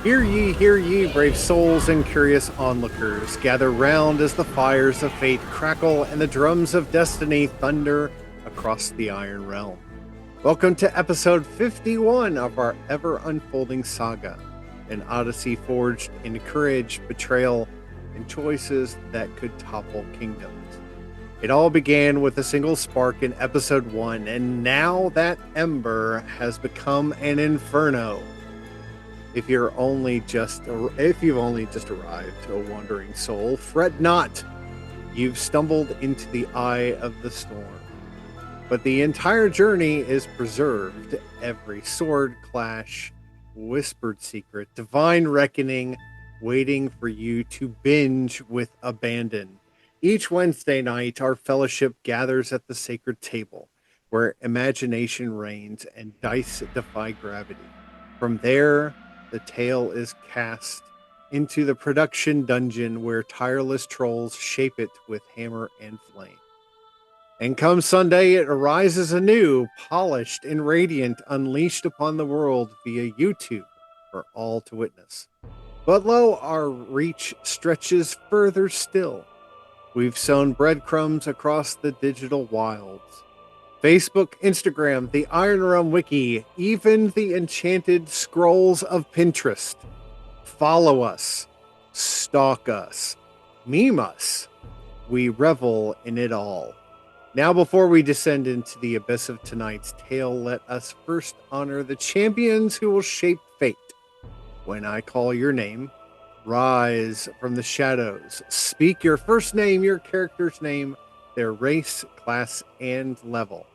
Hear ye, brave souls and curious onlookers. Gather round as the fires of fate crackle and the drums of destiny thunder across the Iron Realm. Welcome to episode 51 of our ever unfolding saga, an odyssey forged in courage, betrayal, and choices that could topple kingdoms. It all began with a single spark in episode 1, and now that ember has become an inferno. If you've only just arrived, a wandering soul, fret not. You've stumbled into the eye of the storm. But the entire journey is preserved. Every sword clash, whispered secret, divine reckoning, waiting for you to binge with abandon. Each Wednesday night, our fellowship gathers at the sacred table, where imagination reigns and dice defy gravity. From there, the tale is cast into the production dungeon where tireless trolls shape it with hammer and flame. And come Sunday, it arises anew, polished and radiant, unleashed upon the world via YouTube for all to witness. But lo, our reach stretches further still. We've sown breadcrumbs across the digital wilds. Facebook, Instagram, the Iron Realm Wiki, even the enchanted scrolls of Pinterest. Follow us, stalk us, meme us. We revel in it all. Now, before we descend into the abyss of tonight's tale, let us first honor the champions who will shape fate. When I call your name, rise from the shadows. Speak your first name, your character's name, their race, class, and level.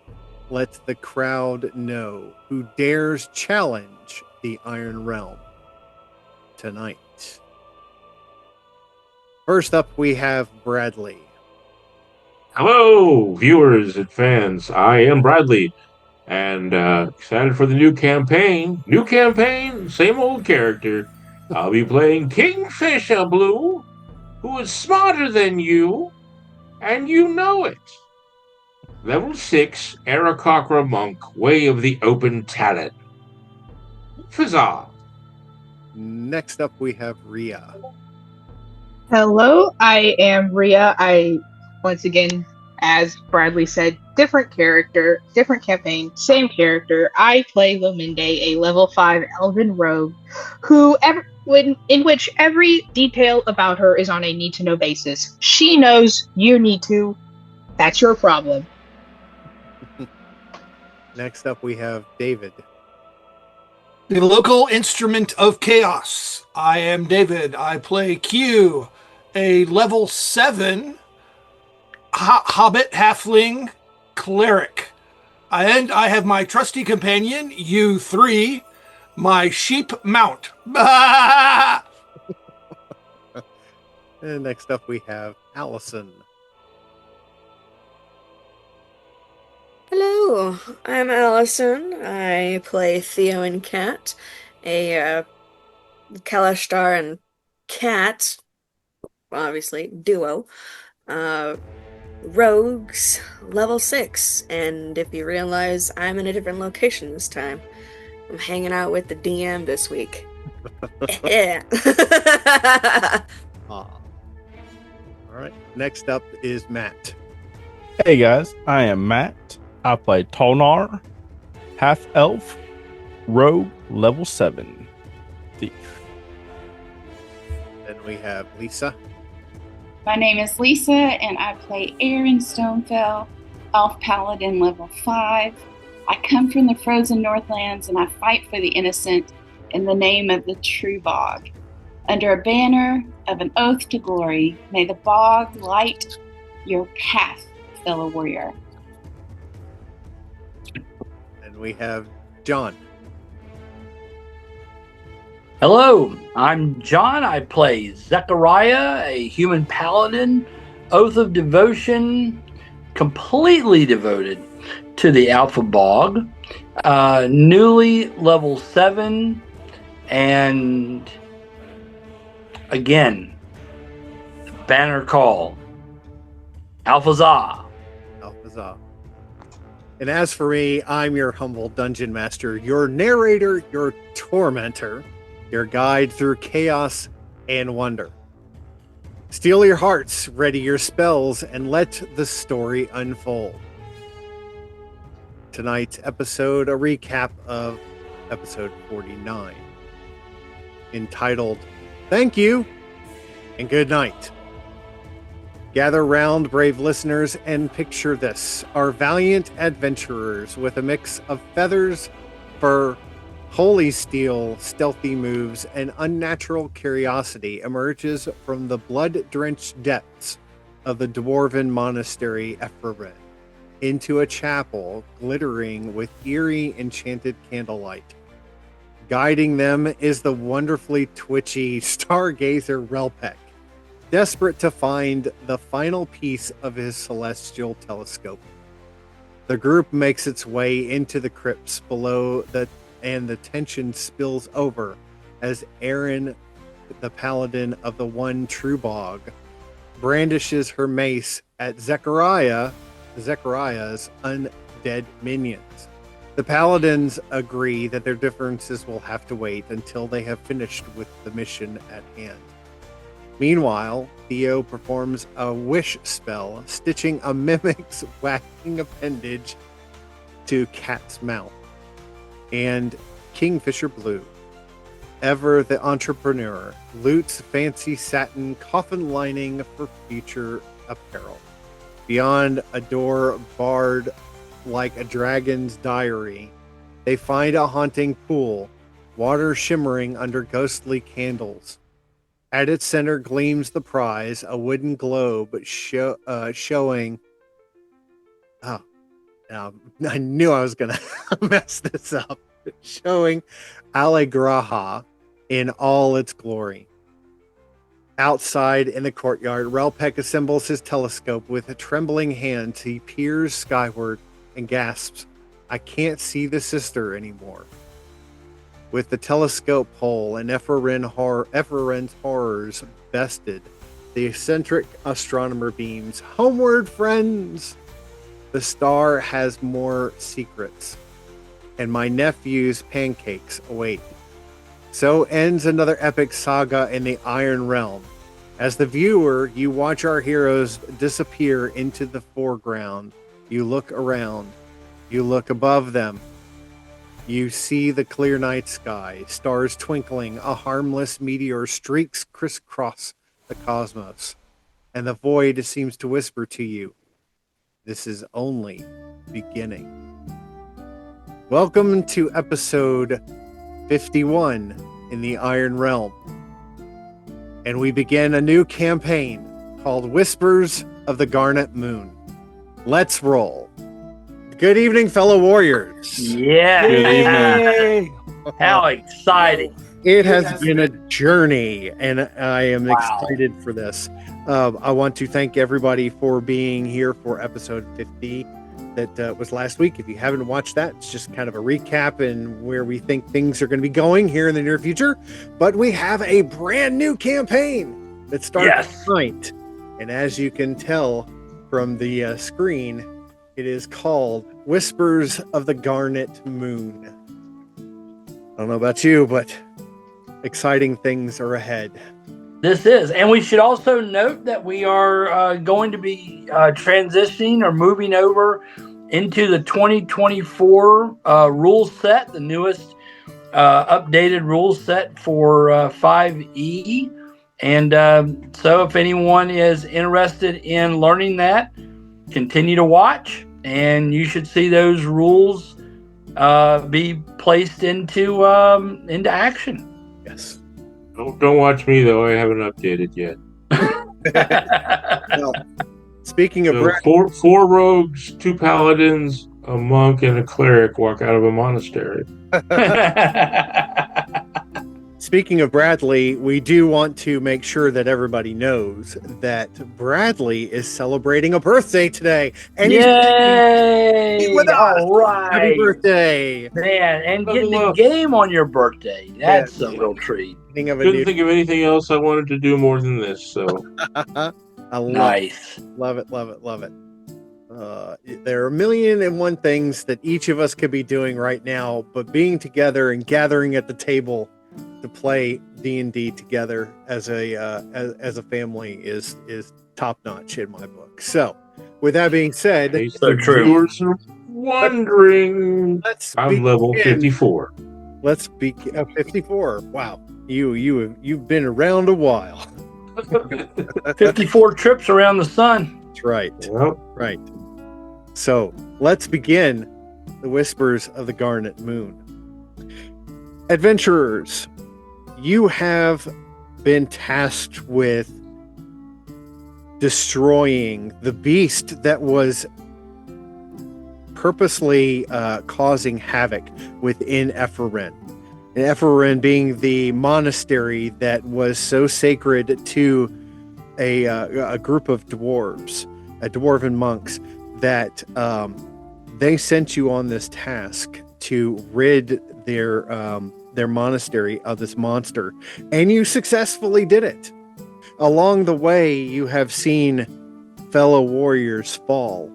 Let the crowd know who dares challenge the Iron Realm tonight. First up, we have Bradley. Hello, viewers and fans. I am Bradley, and excited for the new campaign. New campaign, same old character. I'll be playing Kingfisher Blue, who is smarter than you, and you know it. Level 6, Aarakocra Monk, Way of the Open Talon. Fazar. Next up, we have Ria. Hello, I am Ria. Once again, as Bradley said, different character, different campaign, same character. I play Lominde, a level 5 elven rogue, in which every detail about her is on a need-to-know basis. She knows, you need to. That's your problem. Next up, we have David. The local instrument of chaos. I am David. I play Q, a level 7 hobbit halfling cleric. And I have my trusty companion, U3, my sheep mount. And next up, we have Allison. Hello, I'm Allison. I play Theo and Cat, a Kalashtar and Cat, obviously, duo. Rogues, level 6, and if you realize, I'm in a different location this time. I'm hanging out with the DM this week. Yeah. All right. Next up is Matt. Hey guys, I am Matt. I play Tolnar, half elf, rogue, level 7, thief. Then we have Lisa. My name is Lisa, and I play Aaron Stonefell, elf paladin level 5. I come from the frozen Northlands, and I fight for the innocent in the name of the true bog. Under a banner of an oath to glory, may the bog light your path, fellow warrior. And we have John. Hello, I'm John. I play Zechariah, a human paladin, oath of devotion, completely devoted to the Alpha Bog, newly level 7, and again, banner call, Alphazah. Alphazah. And as for me, I'm your humble dungeon master, your narrator, your tormentor, your guide through chaos and wonder. Steel your hearts, ready your spells, and let the story unfold. Tonight's episode, a recap of episode 49, entitled Thank You and Good Night. Gather round, brave listeners, and picture this. Our valiant adventurers with a mix of feathers, fur, holy steel, stealthy moves, and unnatural curiosity emerges from the blood-drenched depths of the dwarven monastery Ephraim into a chapel glittering with eerie enchanted candlelight. Guiding them is the wonderfully twitchy stargazer Relpek, desperate to find the final piece of his celestial telescope. The group makes its way into the crypts below and the tension spills over as Aaron, the paladin of the one true bog, brandishes her mace at Zechariah's undead minions. The paladins agree that their differences will have to wait until they have finished with the mission at hand. Meanwhile, Theo performs a wish spell, stitching a mimic's whacking appendage to Cat's mouth. And Kingfisher Blue, ever the entrepreneur, loots fancy satin coffin lining for future apparel. Beyond a door barred like a dragon's diary, they find a haunting pool, water shimmering under ghostly candles. At its center gleams the prize, a wooden globe showing... Oh, I knew I was going to mess this up. Showing Allegraha in all its glory. Outside in the courtyard, Relpek assembles his telescope with a trembling hand. He peers skyward and gasps, I can't see the sister anymore. With the telescope pole and Ephraim's horrors bested, the eccentric astronomer beams, homeward, friends! The star has more secrets, and my nephew's pancakes await. So ends another epic saga in the Iron Realm. As the viewer, you watch our heroes disappear into the foreground. You look around. You look above them. You see the clear night sky, stars twinkling, a harmless meteor streaks crisscross the cosmos, and the void seems to whisper to you, this is only beginning. Welcome to episode 51 in the Iron Realm. And we begin a new campaign called Whispers of the Garnet Moon. Let's roll. Good evening, fellow warriors. Yeah. Good evening. How exciting. It has been a journey, and I am excited for this. I want to thank everybody for being here for episode 50 that was last week. If you haven't watched that, it's just kind of a recap and where we think things are going to be going here in the near future. But we have a brand new campaign that starts tonight. And as you can tell from the screen, it is called Whispers of the Garnet Moon. I don't know about you, but exciting things are ahead. This is. And we should also note that we are going to be transitioning or moving over into the 2024 rule set, the newest updated rule set for 5E. And so if anyone is interested in learning that, continue to watch, and you should see those rules be placed into action. Yes. Don't watch me though. I haven't updated yet. Well, speaking of four rogues, 2 paladins, a monk, and a cleric walk out of a monastery. Speaking of Bradley, we do want to make sure that everybody knows that Bradley is celebrating a birthday today. And Yay! he's with us. All right. Happy birthday. Man, and getting the game on your birthday. That's a real treat. Couldn't think of anything else I wanted to do more than this, so. I Nice. love it. There are 1,000,001 things that each of us could be doing right now, but being together and gathering at the table to play D&D together as a family is top notch in my book. So, with that being said, In case So the true. viewers are wondering, I'm level begin. 54. Let's be 54. Wow, you've been around a while. 54 trips around the sun. That's right. Yep. Right. So let's begin the Whispers of the Garnet Moon. Adventurers, you have been tasked with destroying the beast that was purposely causing havoc within E51. And E51 being the monastery that was so sacred to a group of dwarves, dwarven monks, that they sent you on this task to rid their monastery of this monster, and you successfully did it. Along the way, you have seen fellow warriors fall.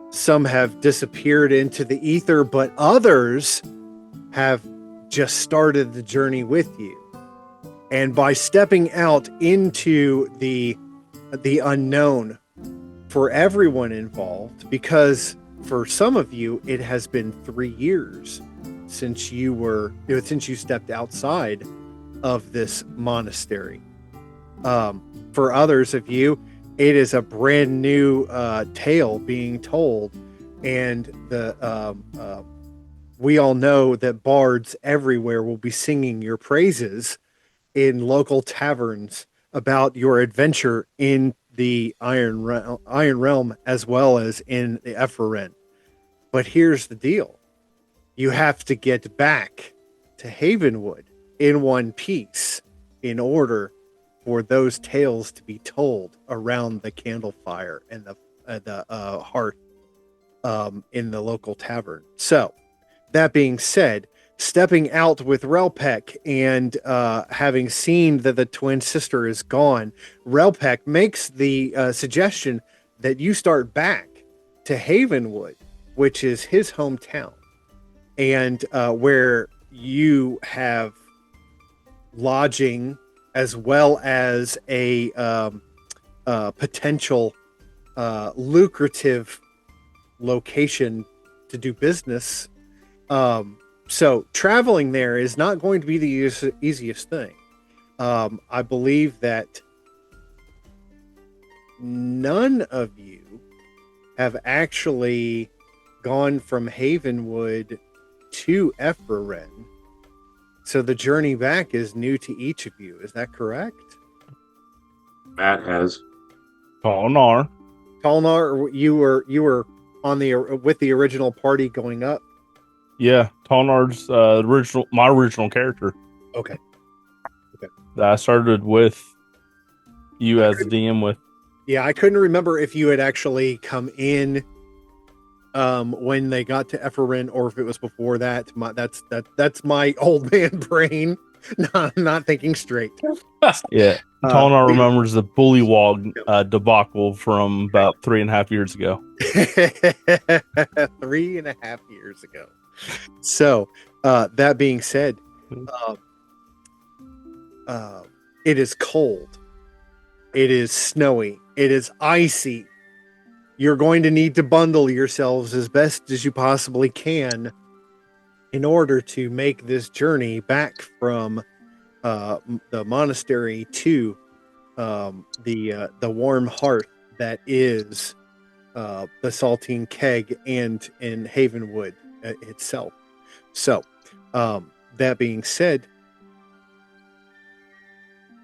Some have disappeared into the ether, but others have just started the journey with you. And by stepping out into the unknown for everyone involved, because for some of you it has been 3 years since you stepped outside of this monastery. For others of you, it is a brand new tale being told, and we all know that bards everywhere will be singing your praises in local taverns about your adventure in the Iron Realm as well as in the E51. But here's the deal. You have to get back to Havenwood in one piece in order for those tales to be told around the candlefire and the hearth in the local tavern. So, that being said, stepping out with Relpek and having seen that the twin sister is gone, Relpek makes the suggestion that you start back to Havenwood, which is his hometown, and where you have lodging as well as a potential lucrative location to do business. So traveling there is not going to be the easiest thing. I believe that none of you have actually gone from Havenwood to E51. So the journey back is new to each of you. Is that correct? Matt has. Tolnar. Talnar, you were on with the original party going up. Yeah, Tolnar's my original character. Okay. That I started with you as the DM with. Yeah, I couldn't remember if you had actually come in when they got to E51 or if it was before that. That's my old man brain. Not thinking straight. Yeah, Tolnar remembers the bullywog debacle from about 3.5 years ago. 3.5 years ago. So, that being said, it is cold. It is snowy. It is icy. You're going to need to bundle yourselves as best as you possibly can in order to make this journey back from the monastery to the warm hearth that is the Saltine Keg and in Havenwood itself. So, that being said,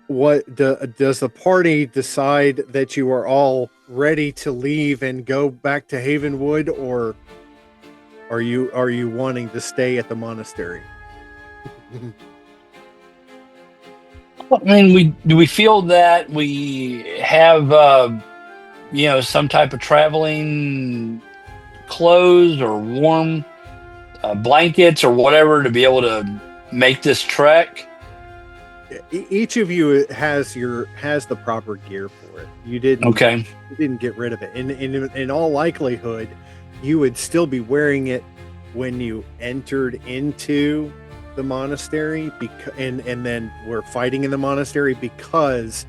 what does the party decide that you are all ready to leave and go back to Havenwood, or are you wanting to stay at the monastery? I mean, we feel that we have some type of traveling clothes or warm blankets or whatever to be able to make this trek? Each of you has the proper gear for it. You didn't get rid of it. In all likelihood, you would still be wearing it when you entered into the monastery, and then were fighting in the monastery, because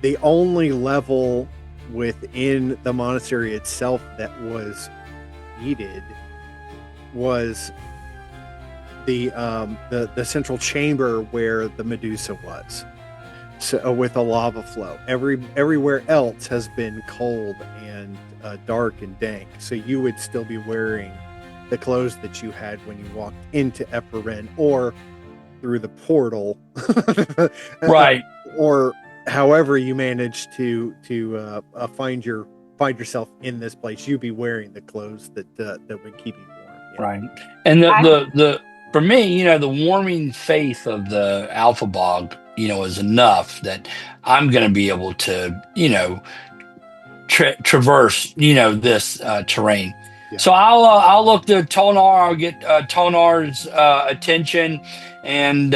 the only level within the monastery itself that was heated was the central chamber where the Medusa was. So with a lava flow, everywhere else has been cold and dark and dank. So you would still be wearing the clothes that you had when you walked into Ephraim, or through the portal, Right. or however you managed to find yourself in this place. You'd be wearing the clothes that would keep you warm. Yeah. Right. And the for me, the warming faith of the Alpha Bog, is enough that I'm going to be able to, traverse, this terrain. Yeah. So I'll look to Tonar. I'll get Tonar's attention, and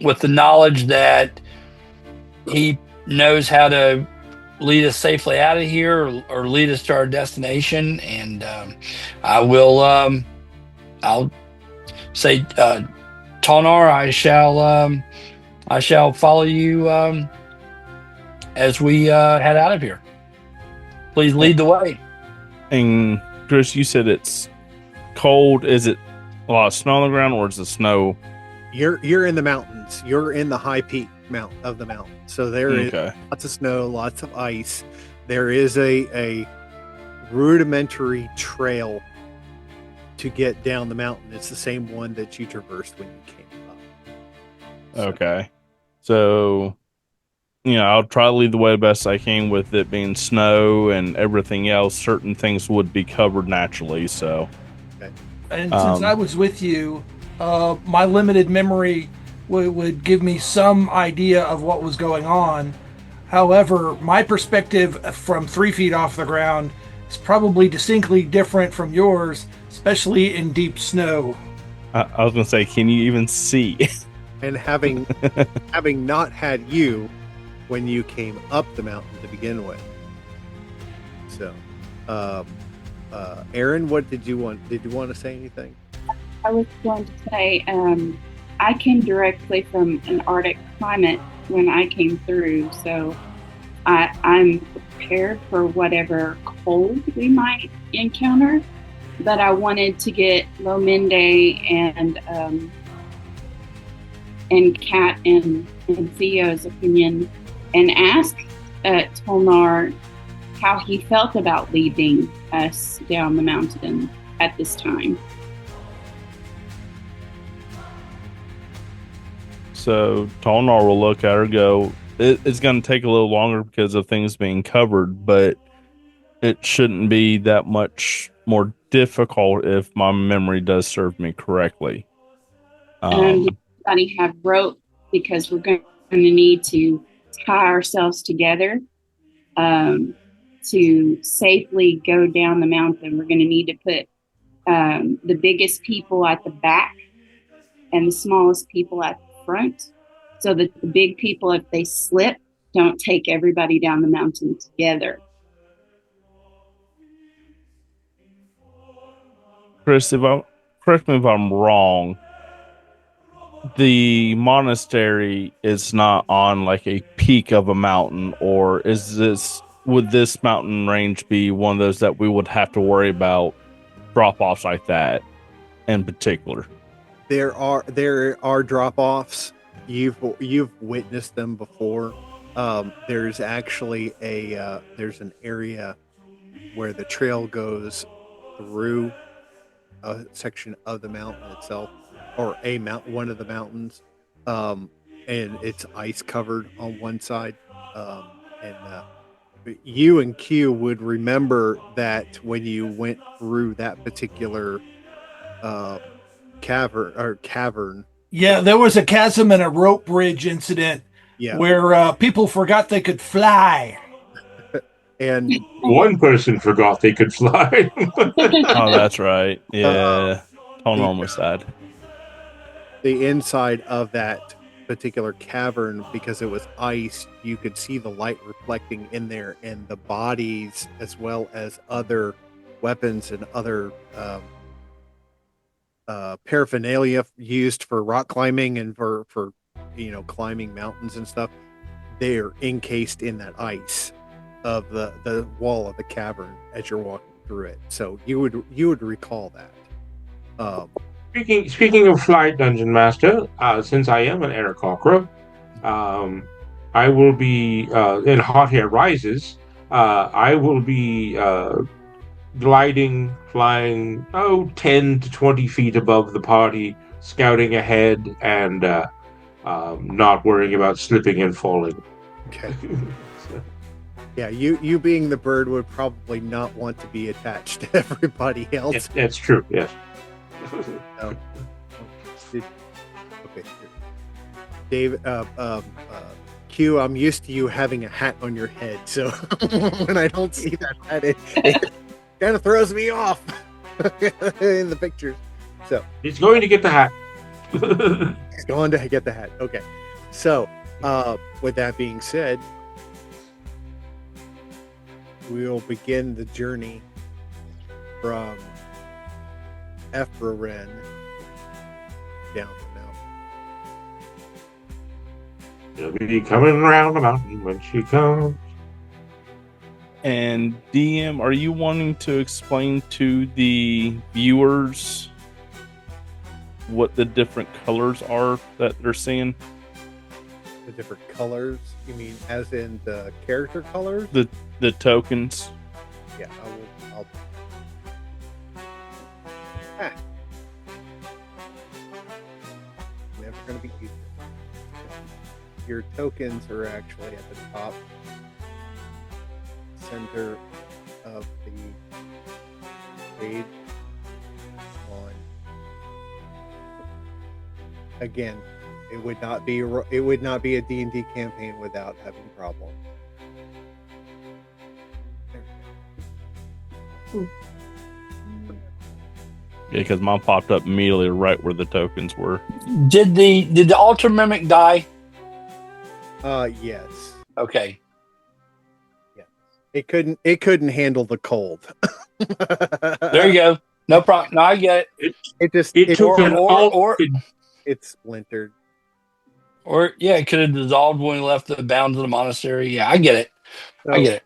with the knowledge that he knows how to lead us safely out of here, or lead us to our destination, and I'll say, Tonar, I shall follow you as we head out of here. Please lead the way. And Chris, you said it's cold. Is it a lot of snow on the ground, or is the snow? You're in the mountains. You're in the high peak of the mountain. So there is lots of snow, lots of ice. There is a rudimentary trail to get down the mountain. It's the same one that you traversed when you came up. Okay. So, I'll try to lead the way the best I can. With it being snow and everything else, certain things would be covered naturally. So, okay. And since I was with you, my limited memory would give me some idea of what was going on. However, my perspective from 3 feet off the ground is probably distinctly different from yours, especially in deep snow. I was going to say, can you even see? And having not had you when you came up the mountain to begin with. So, Aaron, what did you want? Did you want to say anything? I was going to say, I came directly from an Arctic climate when I came through, so I'm prepared for whatever cold we might encounter. But I wanted to get Lominde and Kat and Theo's opinion, and ask Tolnar how he felt about leading us down the mountain at this time. So Tolnar will look at her, go, it's going to take a little longer because of things being covered, but it shouldn't be that much more difficult if my memory does serve me correctly. Does anybody have rope? Because we're going to need to tie ourselves together to safely go down the mountain. We're going to need to put the biggest people at the back and the smallest people at the front, so that the big people, if they slip, don't take everybody down the mountain together. Chris, correct me if I'm wrong, the monastery is not on like a peak of a mountain, or would this mountain range be one of those that we would have to worry about drop-offs like that in particular? There are drop-offs. You've witnessed them before. There's actually there's an area where the trail goes through a section of the mountain itself, or one of the mountains, and it's ice covered on one side. You and Q would remember that when you went through that particular cavern. Yeah, there was a chasm and a rope bridge incident where people forgot they could fly. And one person forgot they could fly. Oh, that's right. Yeah. Tone almost died. The inside of that particular cavern, because it was ice, you could see the light reflecting in there, and the bodies, as well as other weapons and other paraphernalia used for rock climbing and for climbing mountains and stuff. They're encased in that ice of the wall of the cavern as you're walking through it. So you would recall that. Speaking of flight, Dungeon Master, since I am an Aarakocra, I will be in Hot Air Rises. I will be flying 10 to 20 feet above the party, scouting ahead and not worrying about slipping and falling. Okay. Yeah, you being the bird would probably not want to be attached to everybody else. That's true. Yes. Okay. Dave, Q, I'm used to you having a hat on your head, so when I don't see that hat, it kind of throws me off in the pictures. So he's going to get the hat. He's going to get the hat. Okay. So, with that being said, we'll begin the journey from Ephraim down the mountain. She'll be coming around the mountain when she comes. And DM, are you wanting to explain to the viewers what the different colors are that they're seeing? The different colors? You mean as in the character colors? The tokens. Yeah, I'll never going to be easier. Your tokens are actually at the top center of the page. On again, it would not be a D&D campaign without having problems. Yeah, because mine popped up immediately right where the tokens were. Did the altar mimic die? Yes. Okay. Yeah. It couldn't handle the cold. There you go. No problem. No, I get it. It took an it's splintered. Or yeah, it could have dissolved when we left the bounds of the monastery. Yeah, I get it. I get it.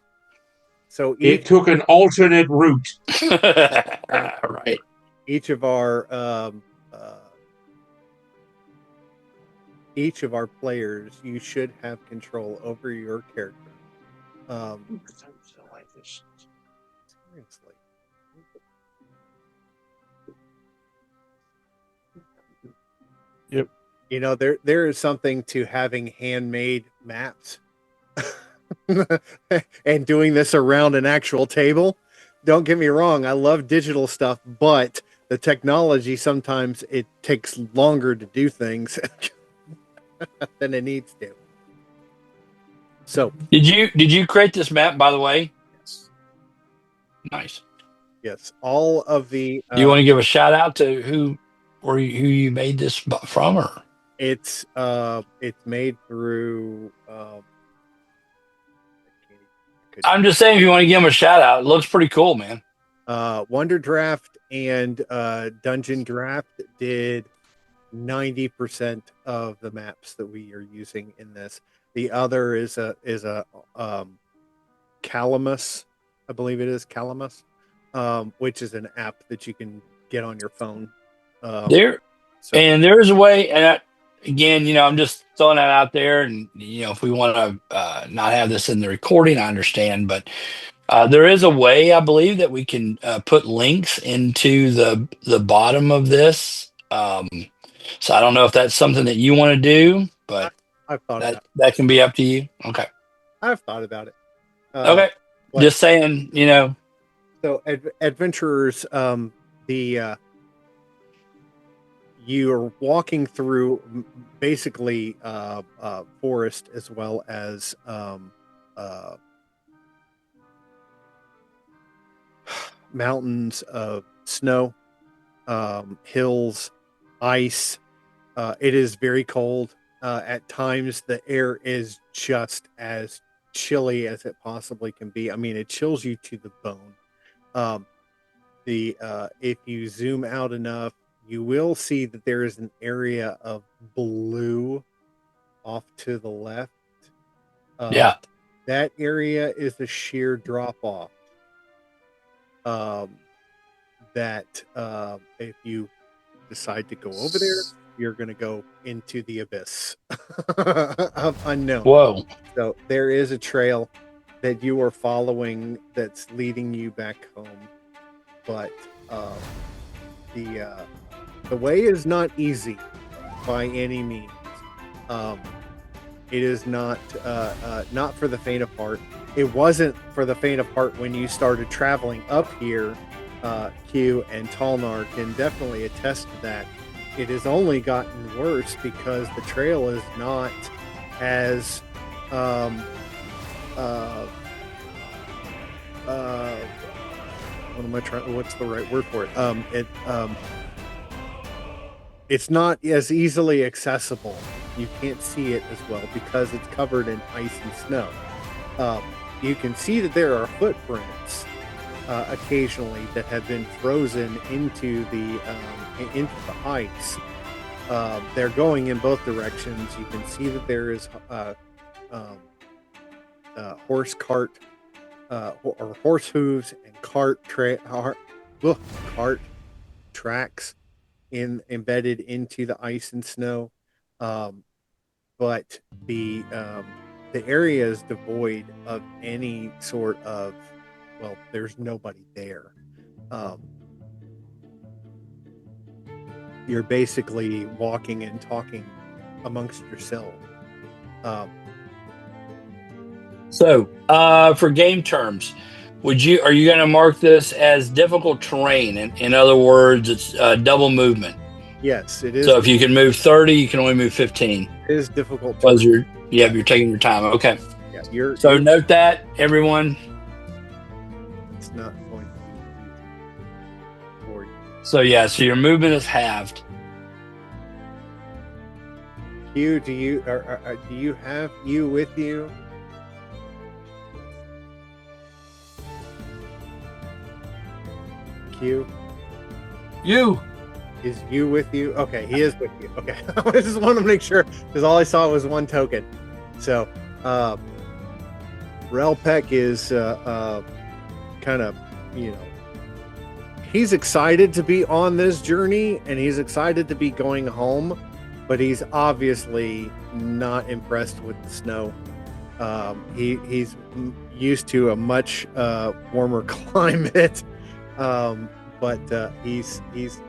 So it took an alternate route. Right. Each of our players, you should have control over your character. Seriously. Yep. You know, there is something to having handmade maps and doing this around an actual table. Don't get me wrong, I love digital stuff, but the technology sometimes it takes longer to do things than it needs to. So, did you create this map, by the way? Yes. Nice. Yes, all of the. Do you want to give a shout out to who you made this from, or? It's made through. I'm just saying, if you want to give them a shout out, it looks pretty cool, man. Wonder Draft and Dungeon Draft did 90% of the maps that we are using in this. The other is a Calamus, I believe it is Calamus, which is an app that you can get on your phone. There is a way, and again, I'm just throwing that out there, and if we want to not have this in the recording, I understand, but there is a way, I believe, that we can put links into the bottom of this. So I don't know if that's something that you want to do, but I've thought about that can be up to you. Okay. I've thought about it. Okay. Just saying, So adventurers, you're walking through basically forest as well as mountains of snow, hills, ice. It is very cold. At times, the air is just as chilly as it possibly can be. I mean, it chills you to the bone. If you zoom out enough, you will see that there is an area of blue off to the left. Yeah. That area is a sheer drop off. That if you decide to go over there, you're going to go into the abyss of unknown. Whoa. So there is a trail that you are following that's leading you back home, but the way is not easy by any means. It is not for the faint of heart. It wasn't for the faint of heart when you started traveling up here. Q and Talnar can definitely attest to that. It has only gotten worse because the trail is not as what am I trying? What's the right word for it? It's not as easily accessible. You can't see it as well because it's covered in ice and snow. You can see that there are footprints occasionally that have been frozen into the ice. They're going in both directions. You can see that there is horse cart or horse hooves and cart tracks embedded into the ice and snow. But the area is devoid of any sort of, well, there's nobody there. You're basically walking and talking amongst yourself. So, for game terms, are you going to mark this as difficult terrain? In other words, it's double movement. Yes, it is. So if you can move 30, you can only move 15. It is difficult because you're taking your time. Okay. Yeah, you're note that, everyone. It's not going to be easy for you. So so your movement is halved. Q, do you have you with you? Q? You. Is you with you? Okay, he is with you. Okay. I just want to make sure because all I saw was one token. So Relpek is kind of, he's excited to be on this journey and he's excited to be going home, but he's obviously not impressed with the snow. He's used to a much warmer climate. But he's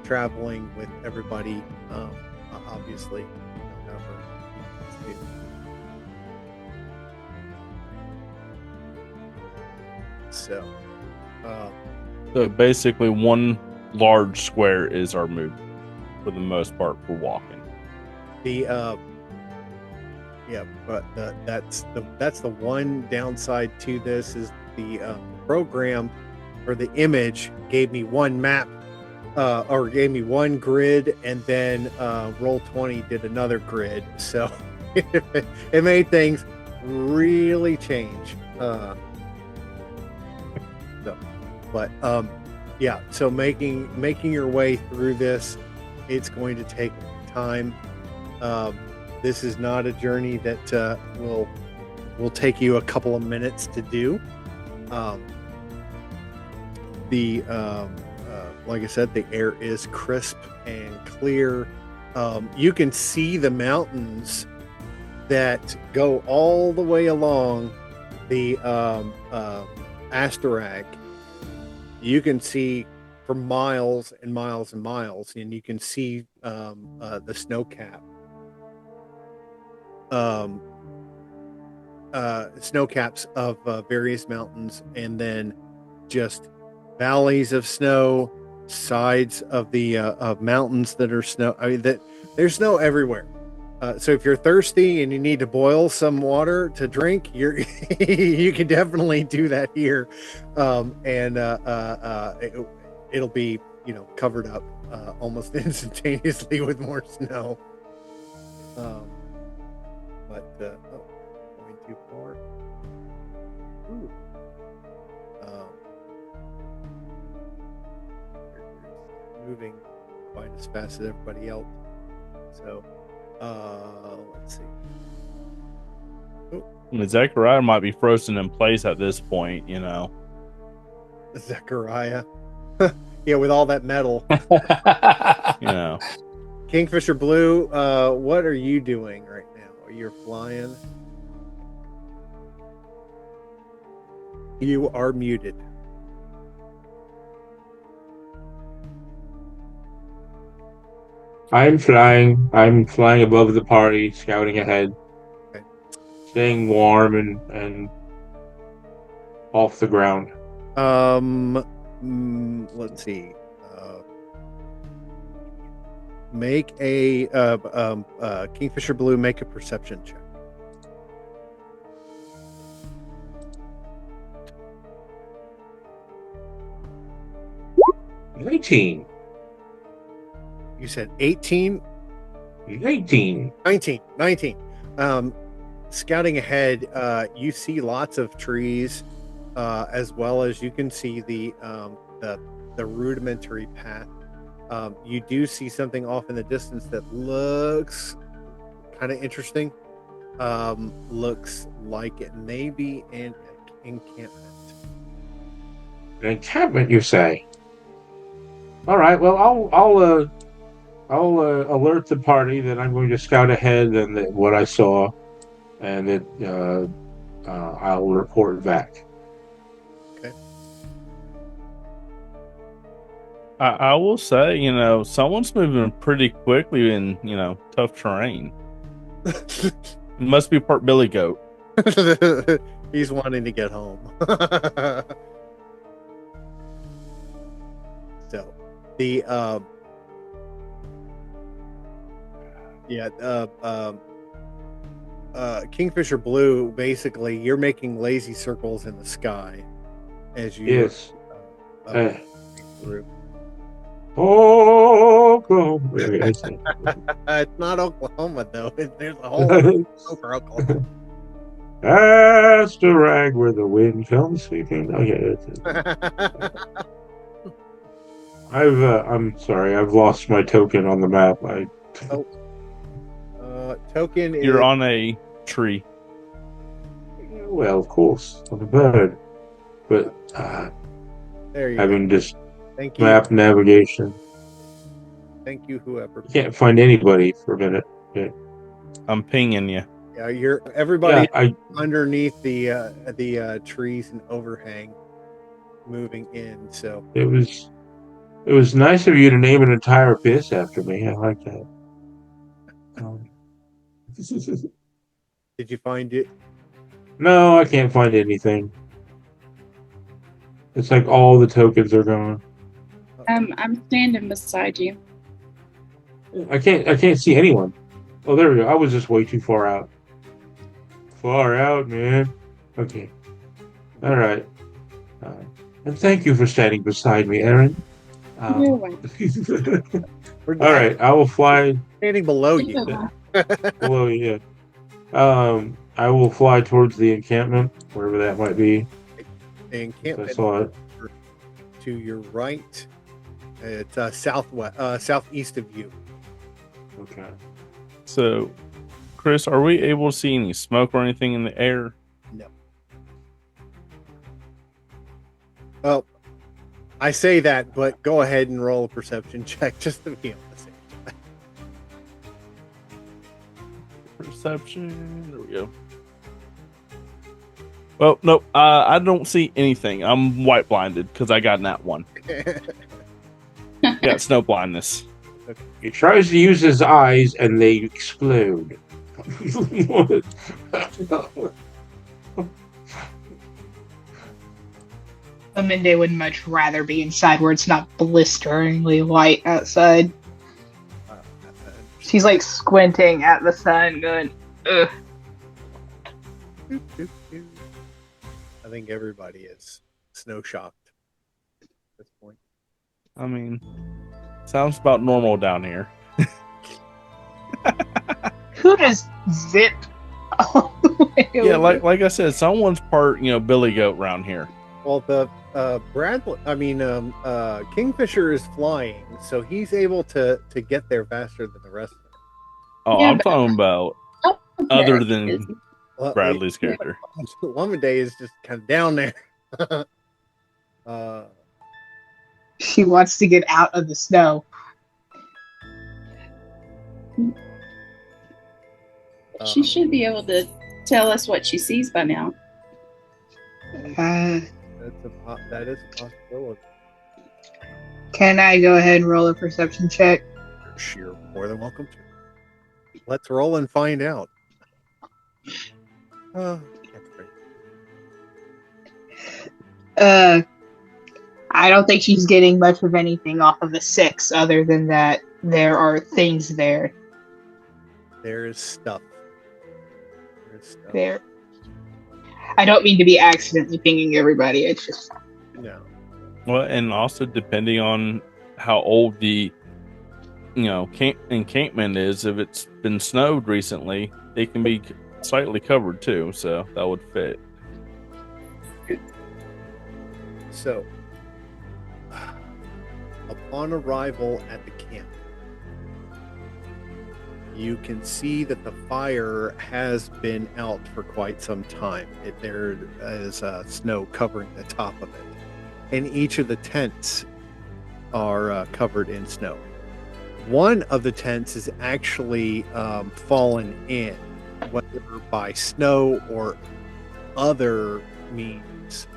traveling with everybody, obviously. So basically, one large square is our move, for the most part, for walking. But that's the one downside to this is the program. Or the image gave me one map, or gave me one grid, and then Roll20 did another grid. So it made things really change. So making your way through this, it's going to take time. This is not a journey that will take you a couple of minutes to do. Like I said, the air is crisp and clear. You can see the mountains that go all the way along the Asterag. You can see for miles and miles and miles, and you can see the snow cap. Snow caps of various mountains, and then just valleys of snow, sides of the of mountains that are snow. I mean, there's snow everywhere. So if you're thirsty and you need to boil some water to drink, you can definitely do that here, and it'll be covered up almost instantaneously with more snow. Going too far. Ooh. Moving quite as fast as everybody else. So, let's see. I mean, Zechariah might be frozen in place at this point, you know. Zechariah. Yeah, with all that metal. You know. Kingfisher Blue, what are you doing right now? You're flying. You are muted. I'm flying. I'm flying above the party, scouting ahead. Okay. Staying warm and off the ground. Let's see. Make a Kingfisher Blue. Make a perception check. $19. You said 18? 19. 19. Scouting ahead, you see lots of trees, as well as you can see the rudimentary path. You do see something off in the distance that looks kind of interesting. Looks like it may be an encampment. An encampment, you say? All right. Well, I'll alert the party that I'm going to scout ahead and that what I saw, and that I'll report back. Okay. I will say, you know, someone's moving pretty quickly in, you know, tough terrain. It must be part Billy Goat. He's wanting to get home. So, the Kingfisher Blue, basically, you're making lazy circles in the sky as you Yes. through. It's It's not Oklahoma though. There's a whole over Oklahoma. That's the rag where the wind comes sweeping. Okay, I'm sorry, I've lost my token on the map. Token is You're on a tree. Well, of course, on a bird, but there you having go. just Thank you. map navigation, Thank you, whoever. can't find anybody for a minute. Yeah. I'm pinging you. Yeah, everybody Yeah, underneath the trees and overhang, moving in. So it was nice of you to name an entire piss after me. I like that. did you find it? No, I can't find anything. It's like all the tokens are gone. I'm standing beside you. I can't see anyone. Oh, there we go. I was just way too far out. Far out, man. Okay. All right. And thank you for standing beside me, Aaron. You're welcome. We're All right, I will fly standing below you. below you. I will fly towards the encampment, wherever that might be. The encampment I saw it. to your right. It's southeast of you. Okay. So, Chris, are we able to see any smoke or anything in the air? No. Well, I say that, but go ahead and roll a perception check just to be on the same time. Perception. There we go. Well, nope. I don't see anything. I'm white blinded because I got that one. Yeah, snow blindness. He tries to use his eyes, and they explode. Aminde would much rather be inside where it's not blisteringly white outside. She's like squinting at the sun, going, ugh. I think everybody is snow shocked at this point. I mean, sounds about normal down here. Who just zipped all the way Yeah, over? like I said, someone's part, Billy Goat around here. Well, the Kingfisher is flying, so he's able to get there faster than the rest of them. Oh, Yeah, I'm but- talking about other than Well, Bradley's character. Luminday is just kind of down there. She wants to get out of the snow. She should be able to tell us what she sees by now. Uh, That is a possibility. can I go ahead and roll a perception check? You're more than welcome to. Let's roll and find out. That's great. I don't think she's getting much of anything off of a 6, other than that there are things there. There is stuff. There's stuff. There. I don't mean to be accidentally pinging everybody. It's just No. Well, and also depending on how old the encampment is, if it's been snowed recently, it can be slightly covered too, so that would fit. So, upon arrival at the camp, you can see that the fire has been out for quite some time. There is snow covering the top of it, and each of the tents are covered in snow. One of the tents is actually fallen in, whether by snow or other means.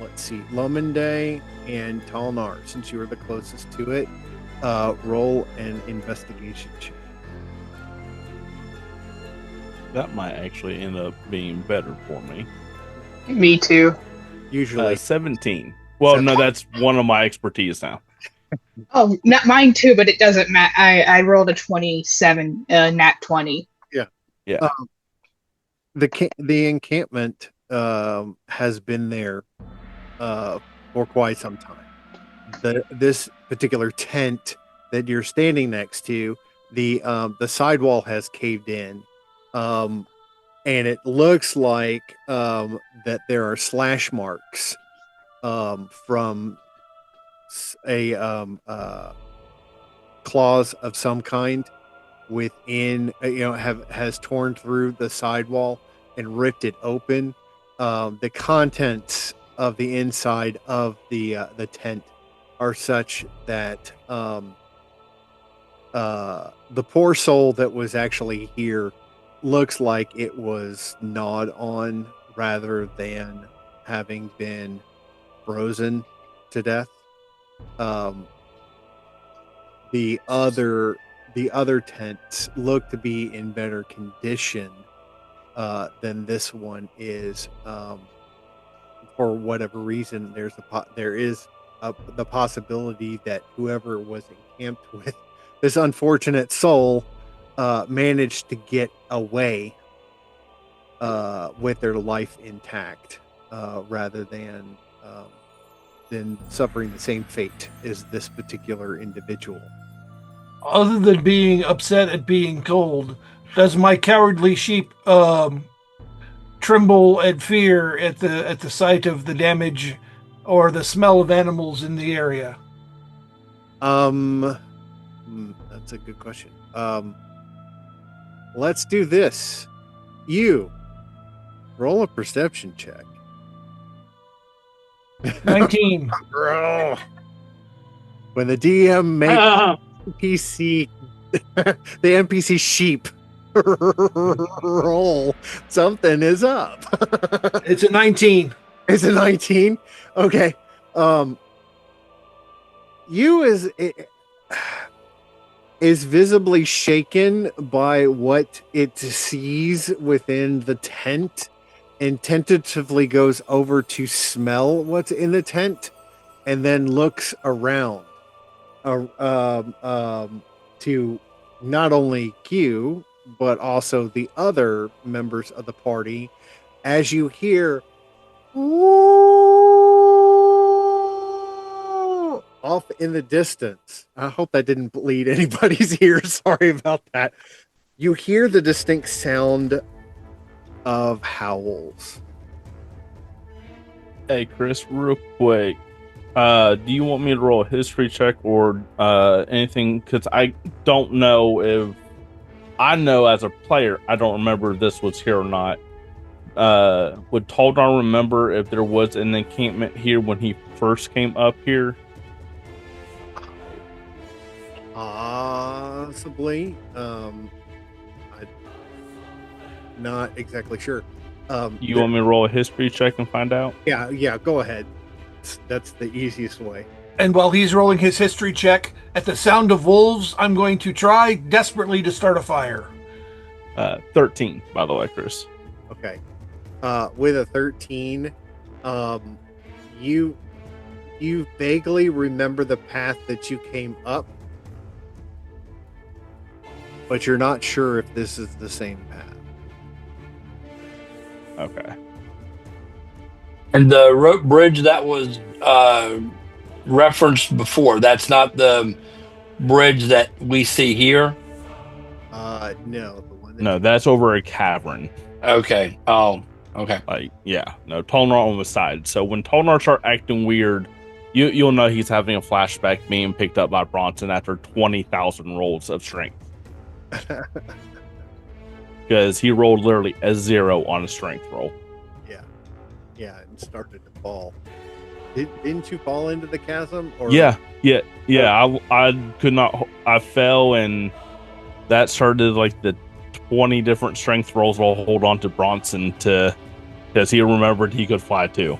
Let's see, Luminday and Talnar, since you were the closest to it, roll an investigation check. That might actually end up being better for me. me too. Usually, 17. Well, no, that's one of my expertise now. Oh, not mine too, but it doesn't matter. I rolled a 27, nat 20. Yeah. The encampment has been there for quite some time. This particular tent that you're standing next to, the sidewall has caved in, and it looks like that there are slash marks from a claws of some kind within, has torn through the sidewall and ripped it open. The contents of the inside of the tent are such that the poor soul that was actually here looks like it was gnawed on rather than having been frozen to death. The other tents look to be in better condition than this one is. For whatever reason, there is the possibility that whoever was encamped with this unfortunate soul managed to get away with their life intact, rather than suffering the same fate as this particular individual. Other than being upset at being cold, does my cowardly sheep tremble at fear at the sight of the damage or the smell of animals in the area? That's a good question. Let's do this. You roll a perception check. 19. When the DM makes NPC, the NPC sheep roll, something is up. It's a 19. It's a 19. Okay. You is visibly shaken by what it sees within the tent, and tentatively goes over to smell what's in the tent, and then looks around to not only Q but also the other members of the party, as you hear off in the distance. I hope that didn't bleed anybody's ears. Sorry about that. You hear the distinct sound of howls. Hey, Chris, real quick. Do you want me to roll a history check or anything? Because I don't know if I know as a player, I don't remember if this was here or not. Would Taldar remember if there was an encampment here when he first came up here? Possibly. I'm not exactly sure. You want me to roll a history check and find out? Yeah, go ahead. That's the easiest way. And while he's rolling his history check, at the sound of wolves, I'm going to try desperately to start a fire. 13, by the way, Chris. Okay. With a 13, you vaguely remember the path that you came up, but you're not sure if this is the same path. Okay. And the rope bridge that was referenced before, that's not the bridge that we see here? No, the one that No, that's over a cavern. Okay. Oh, okay. Like, yeah, no, Tolnar on the side. So when Tolnar start acting weird, you'll know he's having a flashback being picked up by Bronson after 20,000 rolls of strength. Because he rolled literally a 0 on a strength roll. Yeah, and started to fall. Didn't you fall into the chasm? Or Yeah. I could not. I fell, and that started like the 20 different strength rolls will hold on to Bronson because he remembered he could fly too.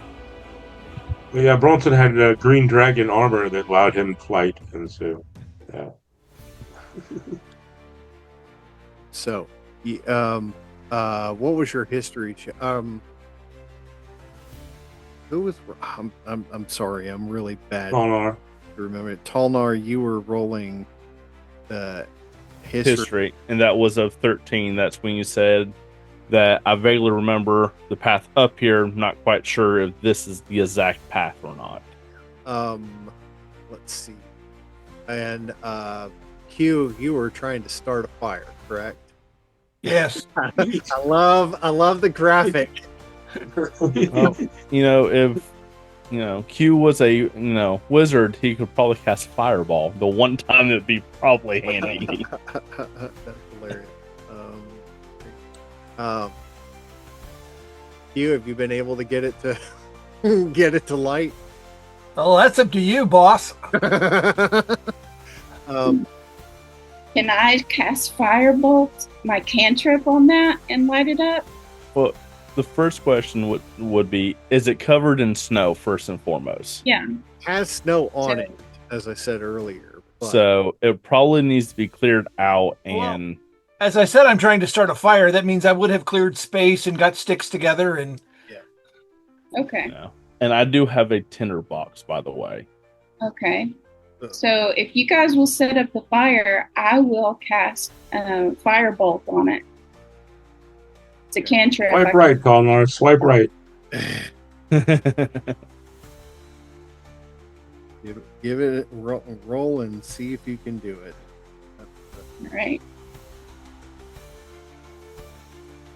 Yeah, Bronson had a green dragon armor that allowed him flight, and so yeah. So, what was your history? Who was? I'm sorry. I'm really bad. Tolnar. to remember it. Tolnar, you were rolling the history. And that was of 13. That's when you said that I vaguely remember the path up here. Not quite sure if this is the exact path or not. Let's see. And Q, you were trying to start a fire, correct? Yes. I love the graphic. Well, if Q was a wizard, he could probably cast fireball. The one time it'd be probably handy. That's hilarious. Q, have you been able to get it to light? Oh, that's up to you, boss. Can I cast Firebolt, my cantrip on that, and light it up? Well, the first question would be, is it covered in snow, first and foremost? Yeah. Has snow on it, as I said earlier. But... So it probably needs to be cleared out. And as I said, I'm trying to start a fire. That means I would have cleared space and got sticks together. And Okay. And I do have a tinder box, by the way. Okay. So if you guys will set up the fire, I will cast Firebolt on it. It's a cantrip. Swipe right, Tolnar. Swipe right. Give it a roll and see if you can do it. All right.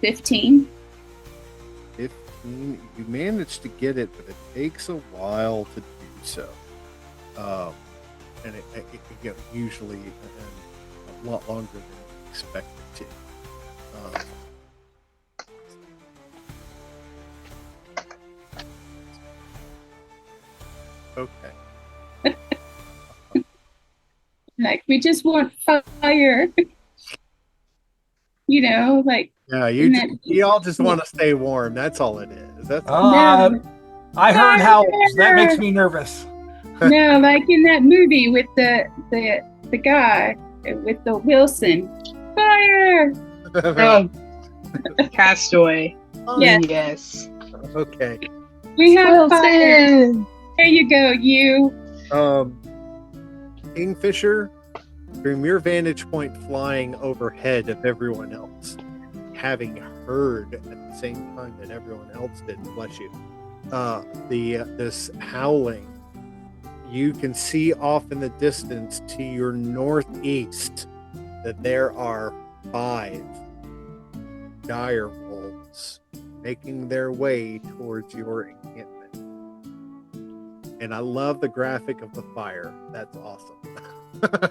15. 15. You managed to get it, but it takes a while to do so. And it usually a lot longer than expected to. Okay. Like, we just want fire. Yeah, you all just want to stay warm. That's all it is. That's I heard howls. That makes me nervous. No, like in that movie with the guy with the Wilson. Fire! Castaway. Yes. Yes. Okay. We have Wilson. fire. There you go, you. Kingfisher, from your vantage point flying overhead of everyone else, having heard at the same time that everyone else did, bless you, this howling, you can see off in the distance to your northeast that there are 5 dire wolves making their way towards your encampment. and I love the graphic of the fire. That's awesome.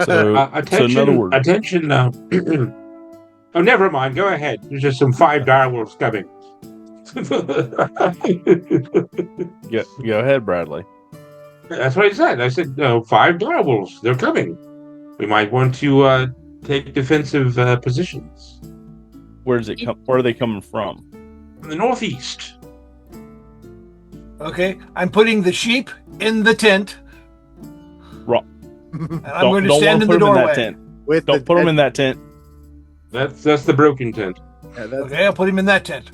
So, Attention, in other words, attention now. Oh, never mind. Go ahead. There's just some 5 direwolves coming. go ahead, Bradley. That's what I said. I said, no, 5 direwolves. They're coming. We might want to take defensive positions. Where are they coming from? From the northeast. Okay, I'm putting the sheep in the tent. Wrong. And I'm going to stand in the put 'em doorway. in that tent. With Don't put them in that tent. That's the broken tent. Yeah, Okay, I'll put him in that tent.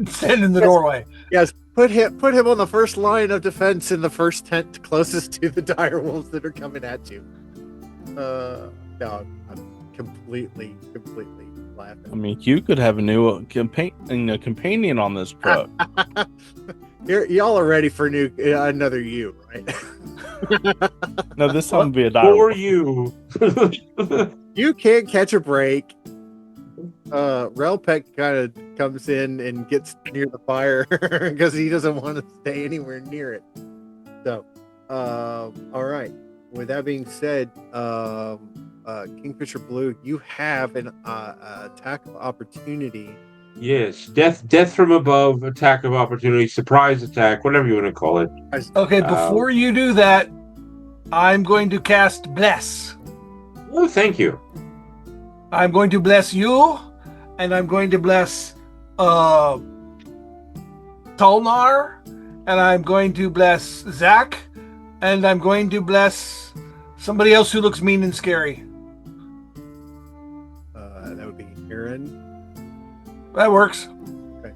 Stand in the doorway. Yes, put him on the first line of defense in the first tent closest to the dire wolves that are coming at you. No, I'm completely laughing. I mean, you could have a new companion on this truck. Y'all are ready for another you, right? No, this time would be a dire. For you. You can't catch a break. Relpek kind of comes in and gets near the fire because he doesn't want to stay anywhere near it. So, all right. With that being said, Kingfisher Blue, you have an attack of opportunity. Yes, death from above, attack of opportunity, surprise attack, whatever you want to call it. Okay, before you do that, I'm going to cast Bless. Oh, thank you. I'm going to bless you, and I'm going to bless Tolnar, and I'm going to bless Zach, and I'm going to bless somebody else who looks mean and scary. That would be Aaron. That works. Okay.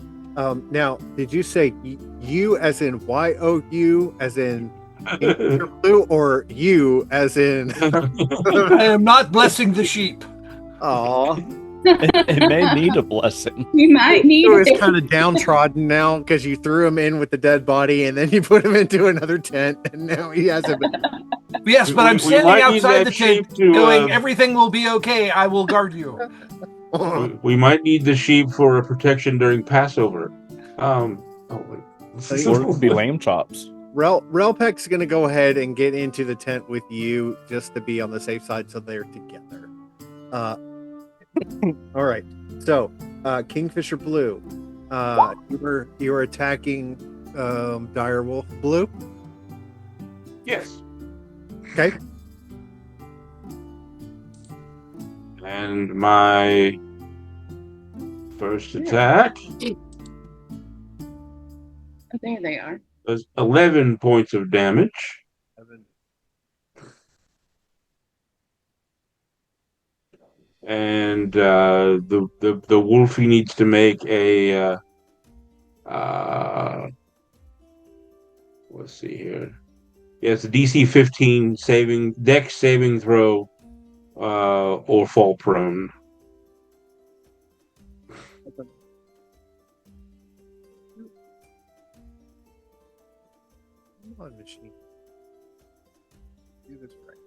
Now, did you say you as in YOU as in blue, or you as in? I am not blessing the sheep. Aw. It may need a blessing. We might need He was it. kind of downtrodden now because you threw him in with the dead body and then you put him into another tent and now he has a. Yes, but I'm We standing might need outside that the tent sheep to, going, everything will be okay. I will guard you. We might need the sheep for a protection during Passover. Or it could be lamb chops. Relpek's going to go ahead and get into the tent with you just to be on the safe side so they're together. All right. So, Kingfisher Blue, you were attacking Direwolf Blue. Yes. Okay. And my first attack Oh, there they are. was 11 points of damage. And the wolfie needs to make a let's see here. Yes, a DC 15 dex saving throw, or fall prone. Come on, machine. Do this right.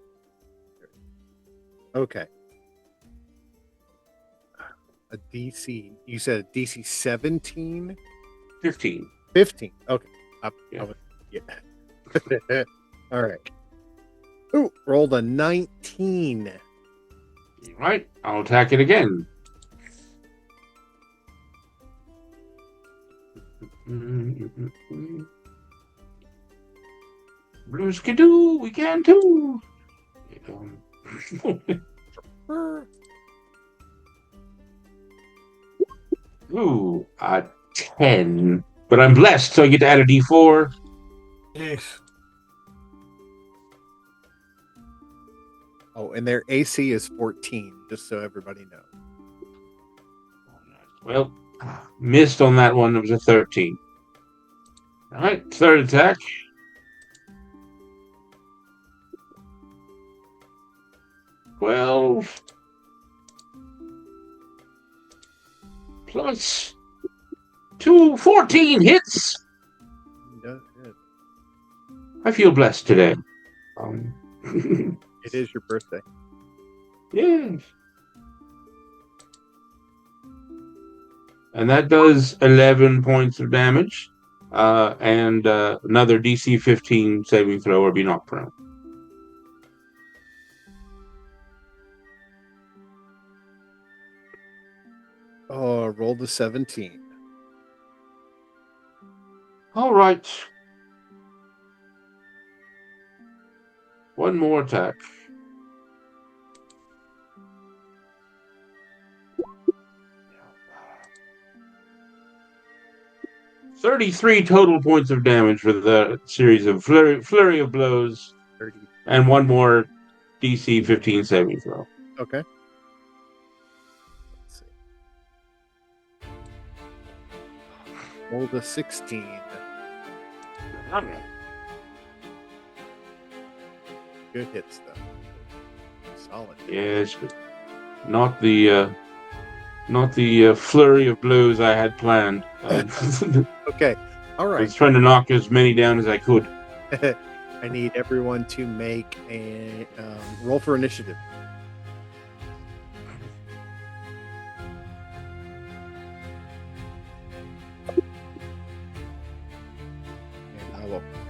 Okay. A DC. You said a DC 17? 15. 15. Okay. Yeah. Yeah. All right. Ooh, rolled a 19. All right, I'll attack it again. Blues can do, we can too. Ooh, a 10. But I'm blessed, so I get to add a D4. Yes. Oh, and their AC is 14, just so everybody knows. Well, missed on that one. It was a 13. All right, third attack. Well, plus 2, 14 hits. Yeah, good. I feel blessed today. It is your birthday. Yes. And that does 11 points of damage. and another DC 15 saving throw or be knocked prone. Oh, roll the 17. All right. One more attack. $33 total points of damage for the series of flurry of blows, 30. and one more DC 15 saving throw. Okay. Let's see. Roll the 16. Good hits, though. Solid. Yes, but not the flurry of blows I had planned. Okay. All I right. was trying to knock as many down as I could. I need everyone to make a roll for initiative. And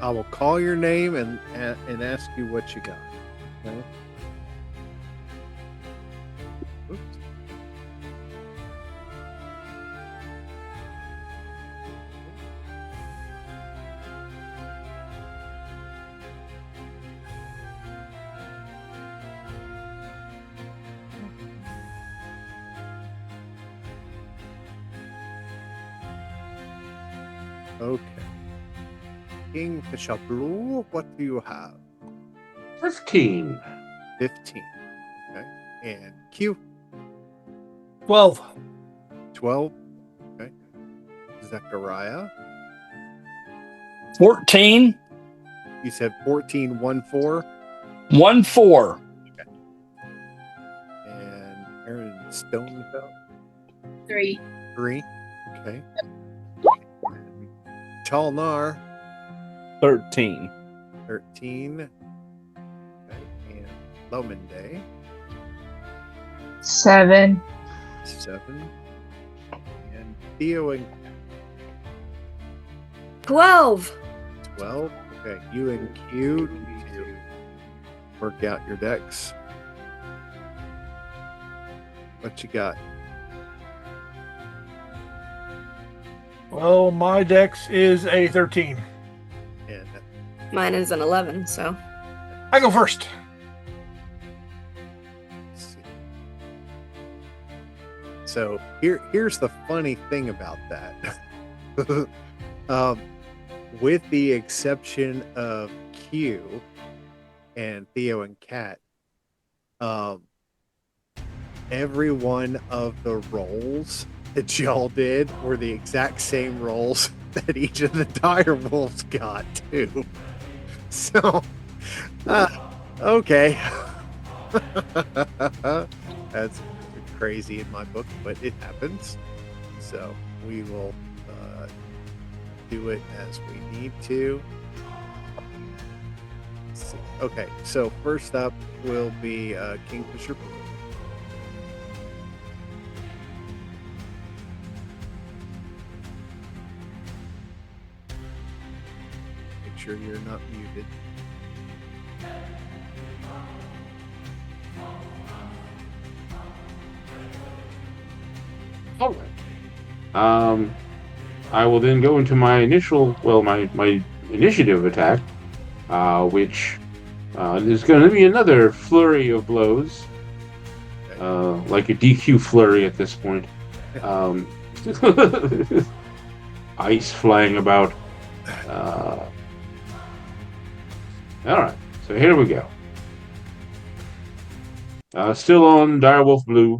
I will call your name and ask you what you got. Okay? Oops. Okay. Kingfisher Blue, what do you have? 15. 15. Okay. And Q, 12. 12. Okay. Zechariah, 14, you said 14, 1, 4. 1, 4. And Aaron Stonefeld, 3. 3. Okay. And Talnar, 13. 13. Okay. And Lomende, 7. 7. And Theo and 12. 12. Okay. You and Q need to work out your decks. What you got? Well, my dex is a 13. And Mine is an 11, so. I go first. let's see. So here's the funny thing about that. With the exception of Q and Theo and Kat, every one of the rolls that y'all did were the exact same rolls that each of the dire wolves got too. So, okay. That's crazy in my book, but it happens. So we will do it as we need to. Let's see. Okay, so first up will be Kingfisher Blue. Make sure you're not muted. All right. I will then go into my my initiative attack, which is going to be another flurry of blows, like a DQ flurry at this point. Ice flying about. All right, so here we go. Still on Direwolf Blue.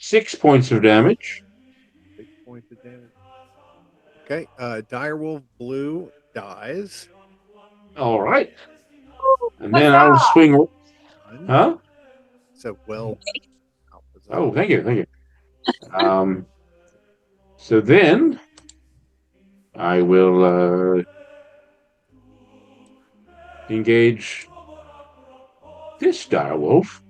Six points of damage. 6 points of damage. Okay, Direwolf Blue dies. All right. And then I will swing. Huh? So well. Oh, thank you. So then I will engage this direwolf.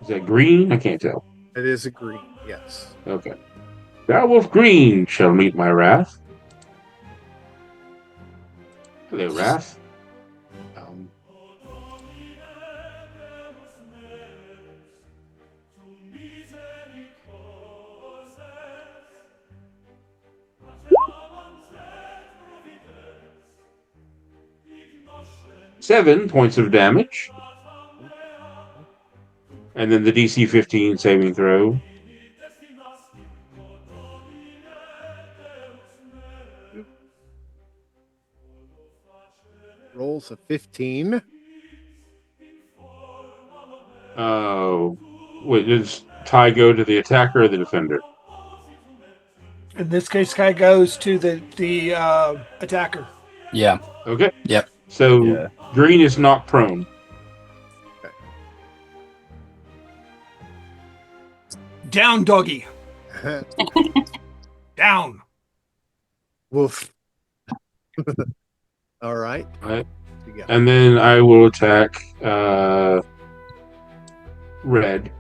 Is that green? I can't tell. It is a green, yes. Okay. Direwolf green shall meet my wrath. Hello, wrath. 7 points of damage. And then the DC 15 saving throw. Rolls a 15. Wait, does tie go to the attacker or the defender? In this case, guy goes to the attacker. Yeah. Okay. Yep. So Yeah. green is knocked prone. Down, doggy. Down. Woof. All right. Right. You got it. And then I will attack red.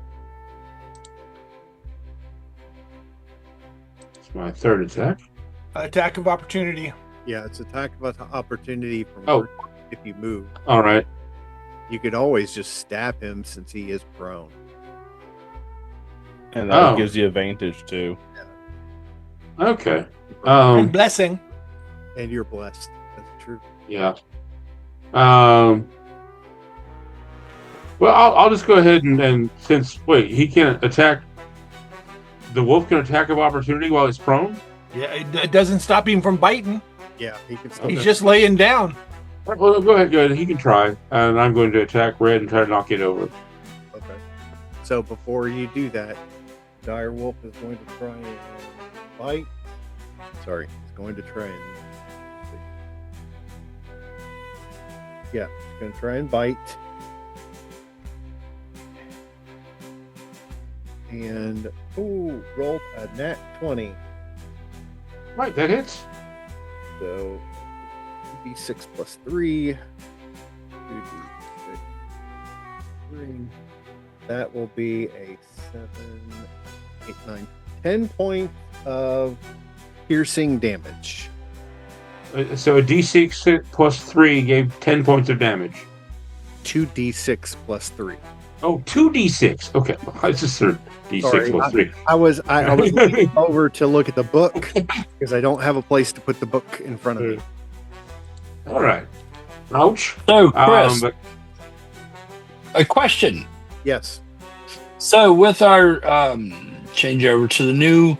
It's my third attack. Attack of opportunity. Yeah, it's attack of opportunity from Oh. if you move. All right. You could always just stab him since he is prone. And that Oh. gives you advantage too. Okay. And blessing. And you're blessed. That's true. Yeah. Well, I'll just go ahead and since he can't attack. The wolf can attack of opportunity while he's prone. Yeah, it doesn't stop him from biting. Yeah, he can still. He's just laying down. Well, go ahead. He can try, and I'm going to attack red and try to knock it over. Okay. So before you do that, Direwolf is going to try and bite. Sorry, he's going to try and. Yeah, he's going to try and bite. And rolled a nat 20. Right, that hits. So d6 plus 3. 2d6 3. That will be a 7, 8, 9, 10 points of piercing damage. So a D6 plus 3 gave 10 points of damage. 2d6 plus 3. Oh, 2d6. Okay, I just heard d6 Sorry, plus 3. I was looking over to look at the book because I don't have a place to put the book in front of me. All right. Ouch. So, Chris, But a question. Yes. So, with our changeover to the new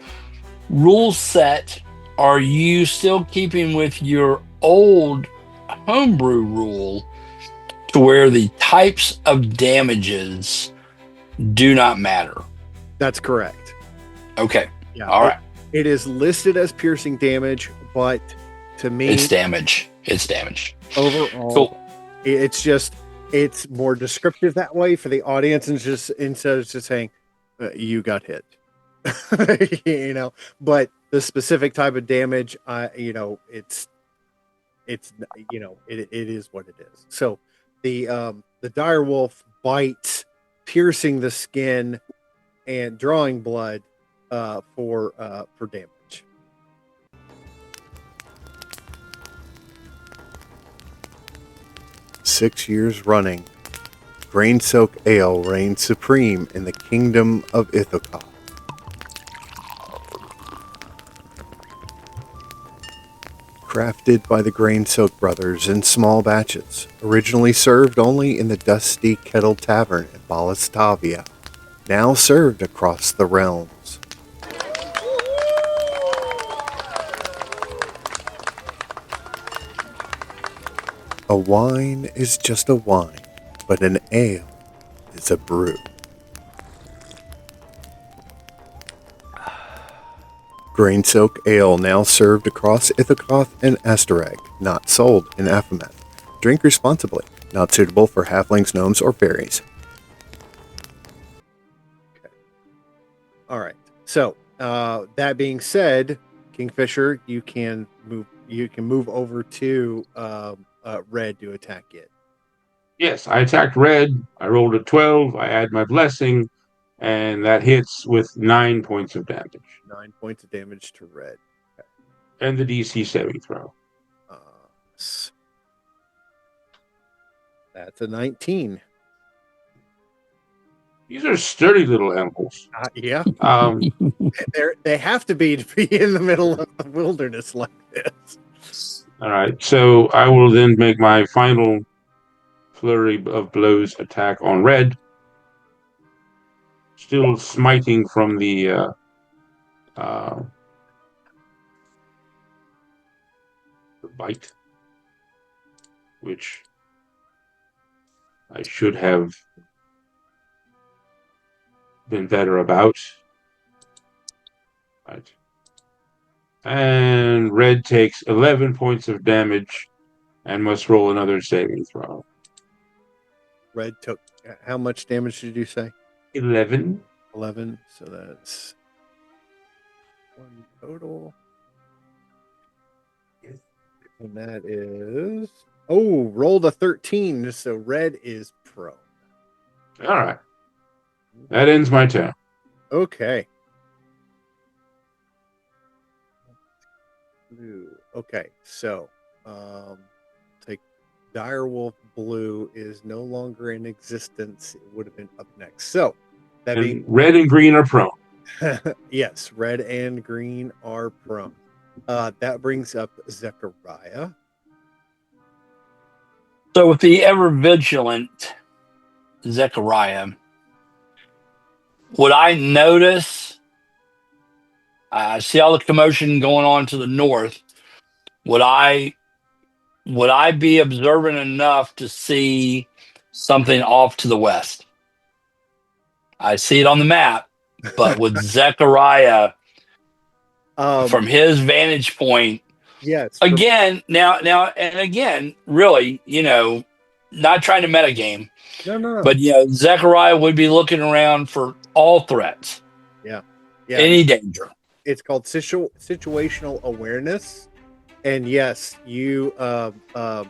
rule set, are you still keeping with your old homebrew rule to where the types of damages do not matter? That's correct. Okay. Yeah. All right. It is listed as piercing damage, but to me, It's damage. It's damage. overall, Cool. it's more descriptive that way for the audience, and just instead of just saying you got hit, But the specific type of damage, it is what it is. So the direwolf bites, piercing the skin and drawing blood for damage. 6 years running, Grain Soak Ale reigns supreme in the kingdom of Ithaca. Crafted by the Grain Soak brothers in small batches, originally served only in the Dusty Kettle Tavern in Ballistavia, now served across the realms. A wine is just a wine, but an ale is a brew. Grain Soak Ale now served across Ithacoth and Asterag, not sold in Aphomath. Drink responsibly, not suitable for halflings, gnomes, or fairies. Okay. All right. So, that being said, Kingfisher, you can move. you can move over to red to attack it. Yes, I attacked red. I rolled a 12. I add my blessing, and that hits with 9 points of damage. 9 points of damage to red. And the DC saving throw. That's a 19. These are sturdy little animals. Yeah. Um, They have to be in the middle of the wilderness like this. all right, so I will then make my final flurry of blows attack on red. Still smiting from the bite, which I should have been better about. Right. And red takes 11 points of damage and must roll another saving throw. Red took how much damage did you say? 11. 11. So that's 1 total. And that is rolled a 13. So red is prone. All right. That ends my turn. Okay. Blue. Okay, so take Direwolf Blue is no longer in existence. It would have been up next. So that And red and green are prone. yes, red and green are prone. That brings up Zechariah. So with the ever vigilant Zechariah, would I notice? I see all the commotion going on to the north. Would I be observant enough to see something off to the west? I see it on the map, but with Zechariah, from his vantage point, yes. Again, really, not trying to metagame. No. But Zechariah would be looking around for all threats. Yeah. Any danger. It's called situational awareness. And yes, you well,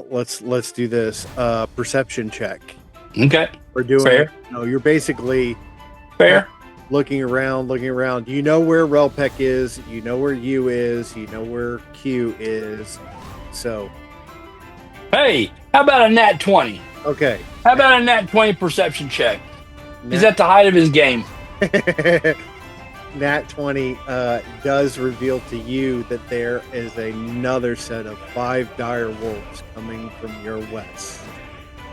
let's do this. Perception check. Okay. We're doing fair. You're basically fair. Looking around. You know where Relpec is, you know where U is, you know where Q is. So hey, how about a nat 20? Okay. How about a nat 20 perception check? He's at the height of his game. Nat 20 does reveal to you that there is another set of 5 dire wolves coming from your west.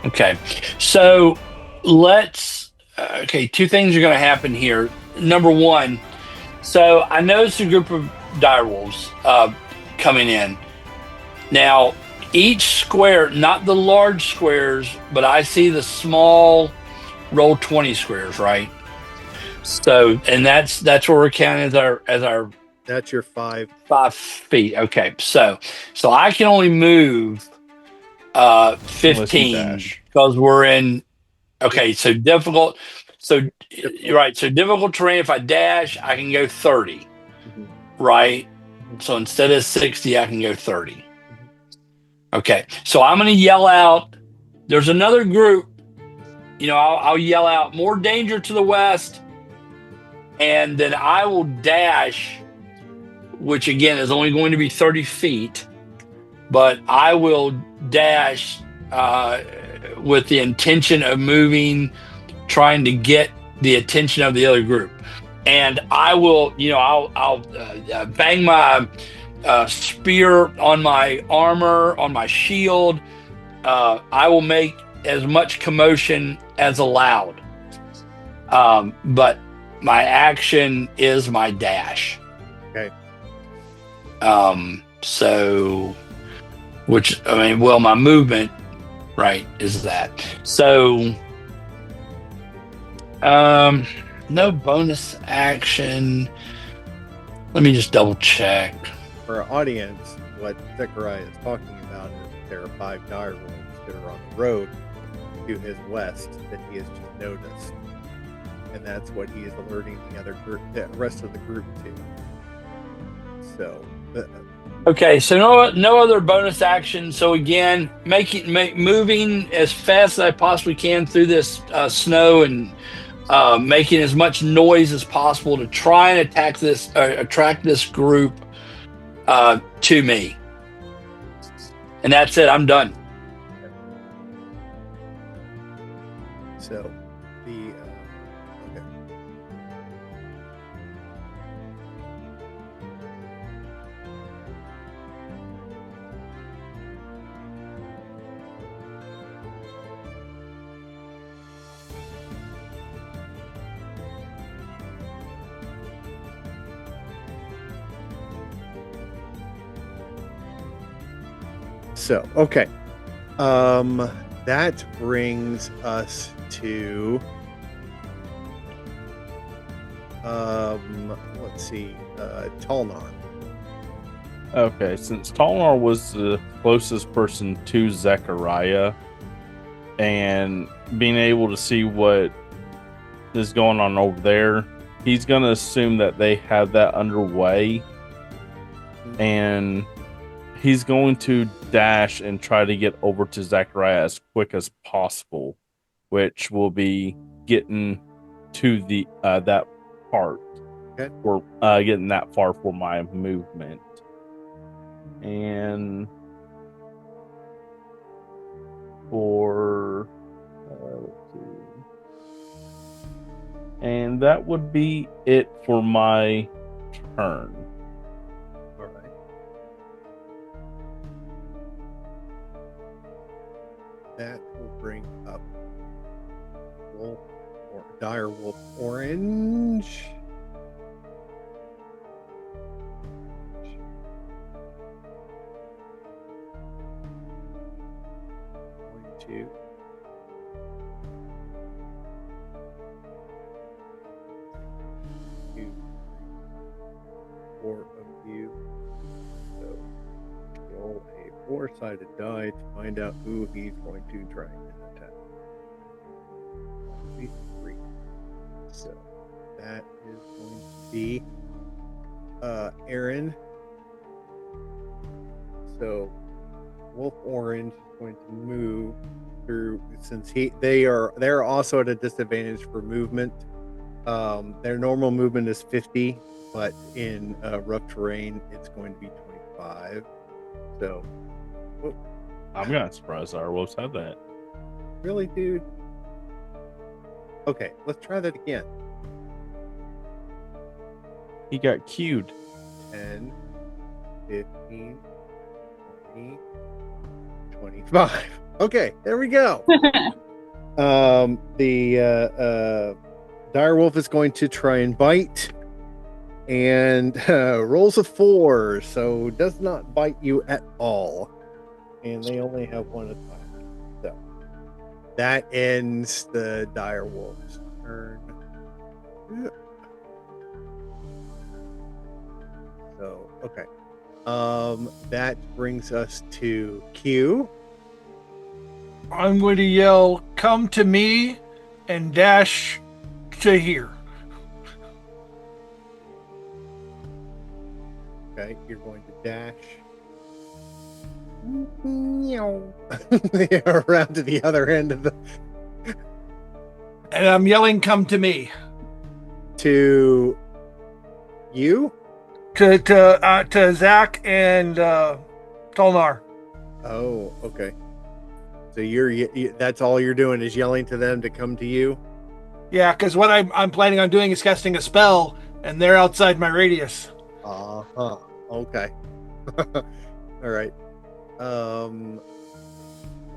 Okay, so let's. Two things are going to happen here. Number one, so I noticed a group of dire wolves coming in. Now, each square, not the large squares, but I see the small roll 20 squares, right? So, and that's what we're counting as our. That's your 5 feet. Okay, so I can only move 15 because we're in. Okay, so difficult. So you're right. So difficult terrain. If I dash, I can go 30. Right. So instead of 60, I can go 30. Okay. So I'm going to yell out. There's another group. I'll yell out more danger to the west. And then I will dash, which again is only going to be 30 feet. But I will dash with the intention of moving, trying to get the attention of the other group. And I will, I'll bang my spear on my armor, on my shield. I will make as much commotion as allowed. But my action is my dash. Okay. My movement, right, is that. So, no bonus action. Let me just double check. For our audience, what Zechariah is talking about is there are 5 dire wolves that are on the road to his west that he has just noticed. And that's what he is alerting the rest of the group to. So, Okay, so no other bonus action. So again, moving as fast as I possibly can through this snow and making as much noise as possible to try and attract this group to me. And that's it. I'm done. so the okay. So, okay. That brings us to let's see, Talnar. Okay, since Talnar was the closest person to Zechariah and being able to see what is going on over there, he's going to assume that they have that underway, and he's going to dash and try to get over to Zechariah as quick as possible, which will be getting to the that part, Okay. or getting that far for my movement. And for let's see. And that would be it for my turn. All right. That will bring up Wolf or Dire Wolf Orange. Two. Two. Four of you. So roll a four-sided die to find out who he's going to try and attack. Three. So that is going to be Aaron. So Wolf Orange is going to move through, since they're also at a disadvantage for movement. Their normal movement is 50, but in rough terrain it's going to be 25. So I'm not surprised our wolves have that. really, dude? Okay, let's try that again. He got cued. 10, 15, 20, 25. Okay, there we go. The direwolf is going to try and bite, and rolls a 4, so does not bite you at all. And they only have one attack. So that ends the direwolf's turn. So okay. That brings us to Q. I'm going to yell, "Come to me," and dash to here. Okay, you're going to dash around to the other end of the. And I'm yelling, "Come to me." To you? To Zach and Tolnar. Oh, okay. So that's all you're doing is yelling to them to come to you? Yeah, because what I'm planning on doing is casting a spell, and they're outside my radius. Uh-huh. Okay. All right.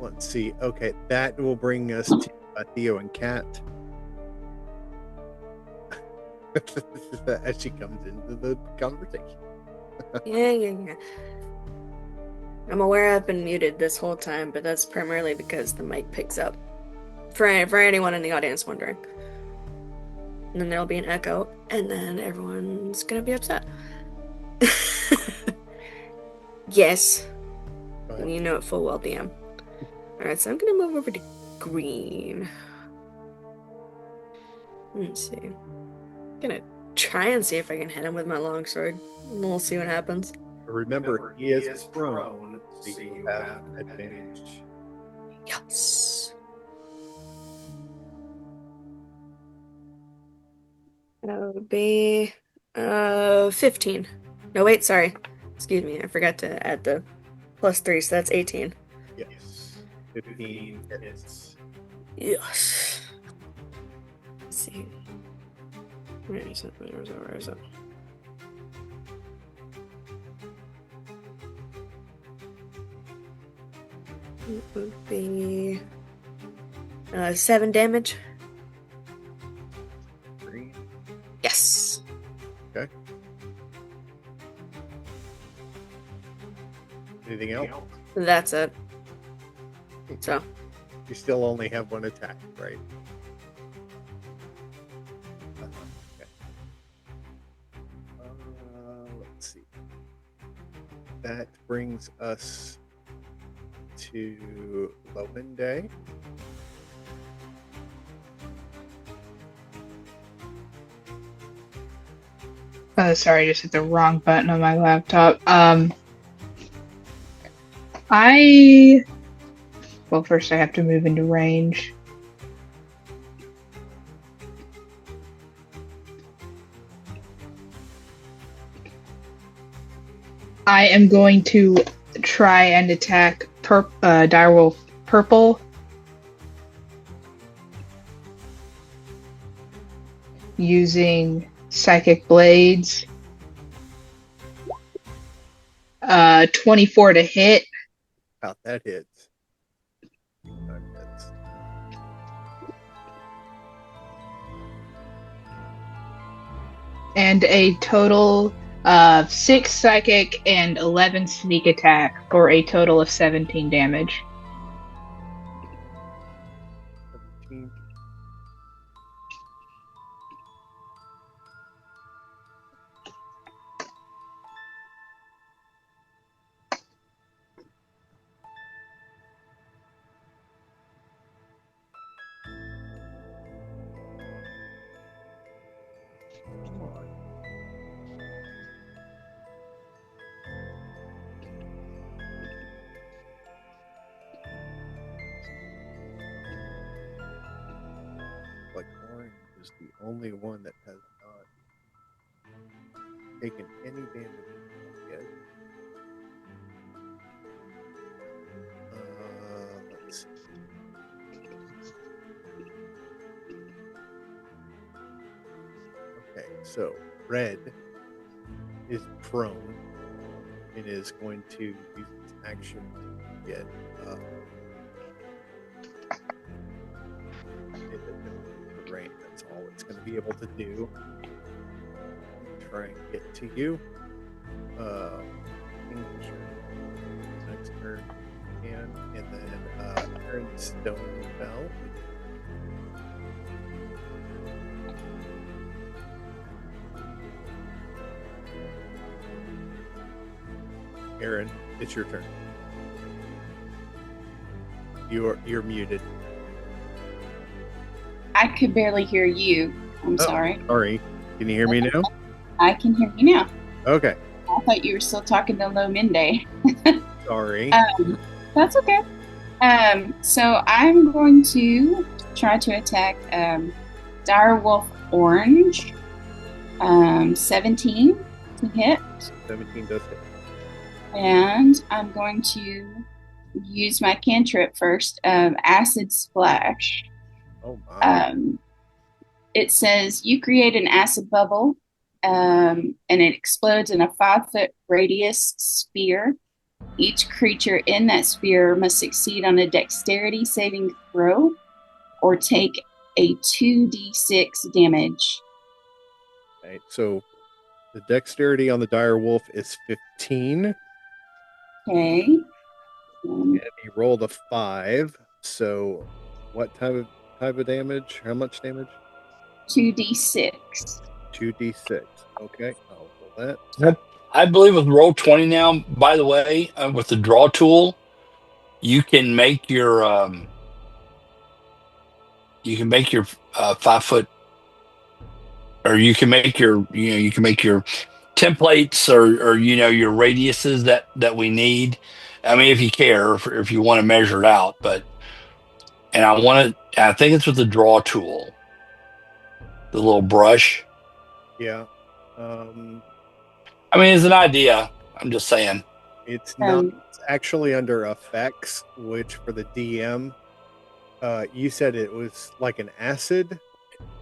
Let's see. Okay, that will bring us to Theo and Kat. As she comes into the conversation. Yeah. I'm aware I've been muted this whole time, but that's primarily because the mic picks up. For anyone in the audience wondering. And then there'll be an echo, and then everyone's gonna be upset. Yes. You know it full well, DM. Alright, so I'm gonna move over to green. Let's see. I'm gonna try and see if I can hit him with my longsword. We'll see what happens. Remember, he is prone, so you have advantage. Yes. That would be 15. No, wait, sorry. Excuse me, I forgot to add the +3, so that's 18. Yes. 15 hits. Yes. Let's see. Where is it? Where is it? Where is it? It would be 7 damage. 3. Yes. Okay. Anything else? That's it. So. You still only have one attack, right? Okay. Let's see. That brings us to Lowende. Sorry, I just hit the wrong button on my laptop. Well, first I have to move into range. I am going to try and attack Direwolf Purple using Psychic Blades. 24 to hit. About that hits. And a total of 6 psychic and 11 sneak attack for a total of 17 damage. 17. Like orange is the only one that has not taken any damage yet. Let's see. Okay, so red is prone and is going to use its action to get the rain. That's all it's going to be able to do. Try and get to you. Next turn again, and then Aaron Stone fell. Aaron, it's your turn. You're muted. I could barely hear you. I'm sorry. Sorry. Can you hear me now? I can hear you now. Okay. I thought you were still talking to Lominde. Sorry. That's okay. So I'm going to try to attack Direwolf Orange. 17 to hit. 17 does hit. And I'm going to use my cantrip first of Acid Splash. Oh my. It says you create an acid bubble, and it explodes in a 5-foot radius sphere. Each creature in that sphere must succeed on a dexterity saving throw or take a 2d6 damage. Okay, so the dexterity on the dire wolf is 15. Okay. And he rolled a 5. So what type of damage? How much damage? 2d6. 2d6. Okay, I'll roll that. I believe with Roll20 now, by the way, with the draw tool, you can make your 5-foot or you can make your templates or your radiuses that we need. I mean, if you care, if you want to measure it out, and I think it's with the draw tool, the little brush. Yeah. I mean, it's an idea. I'm just saying. It's not. It's actually under effects, which for the DM, you said it was like an acid.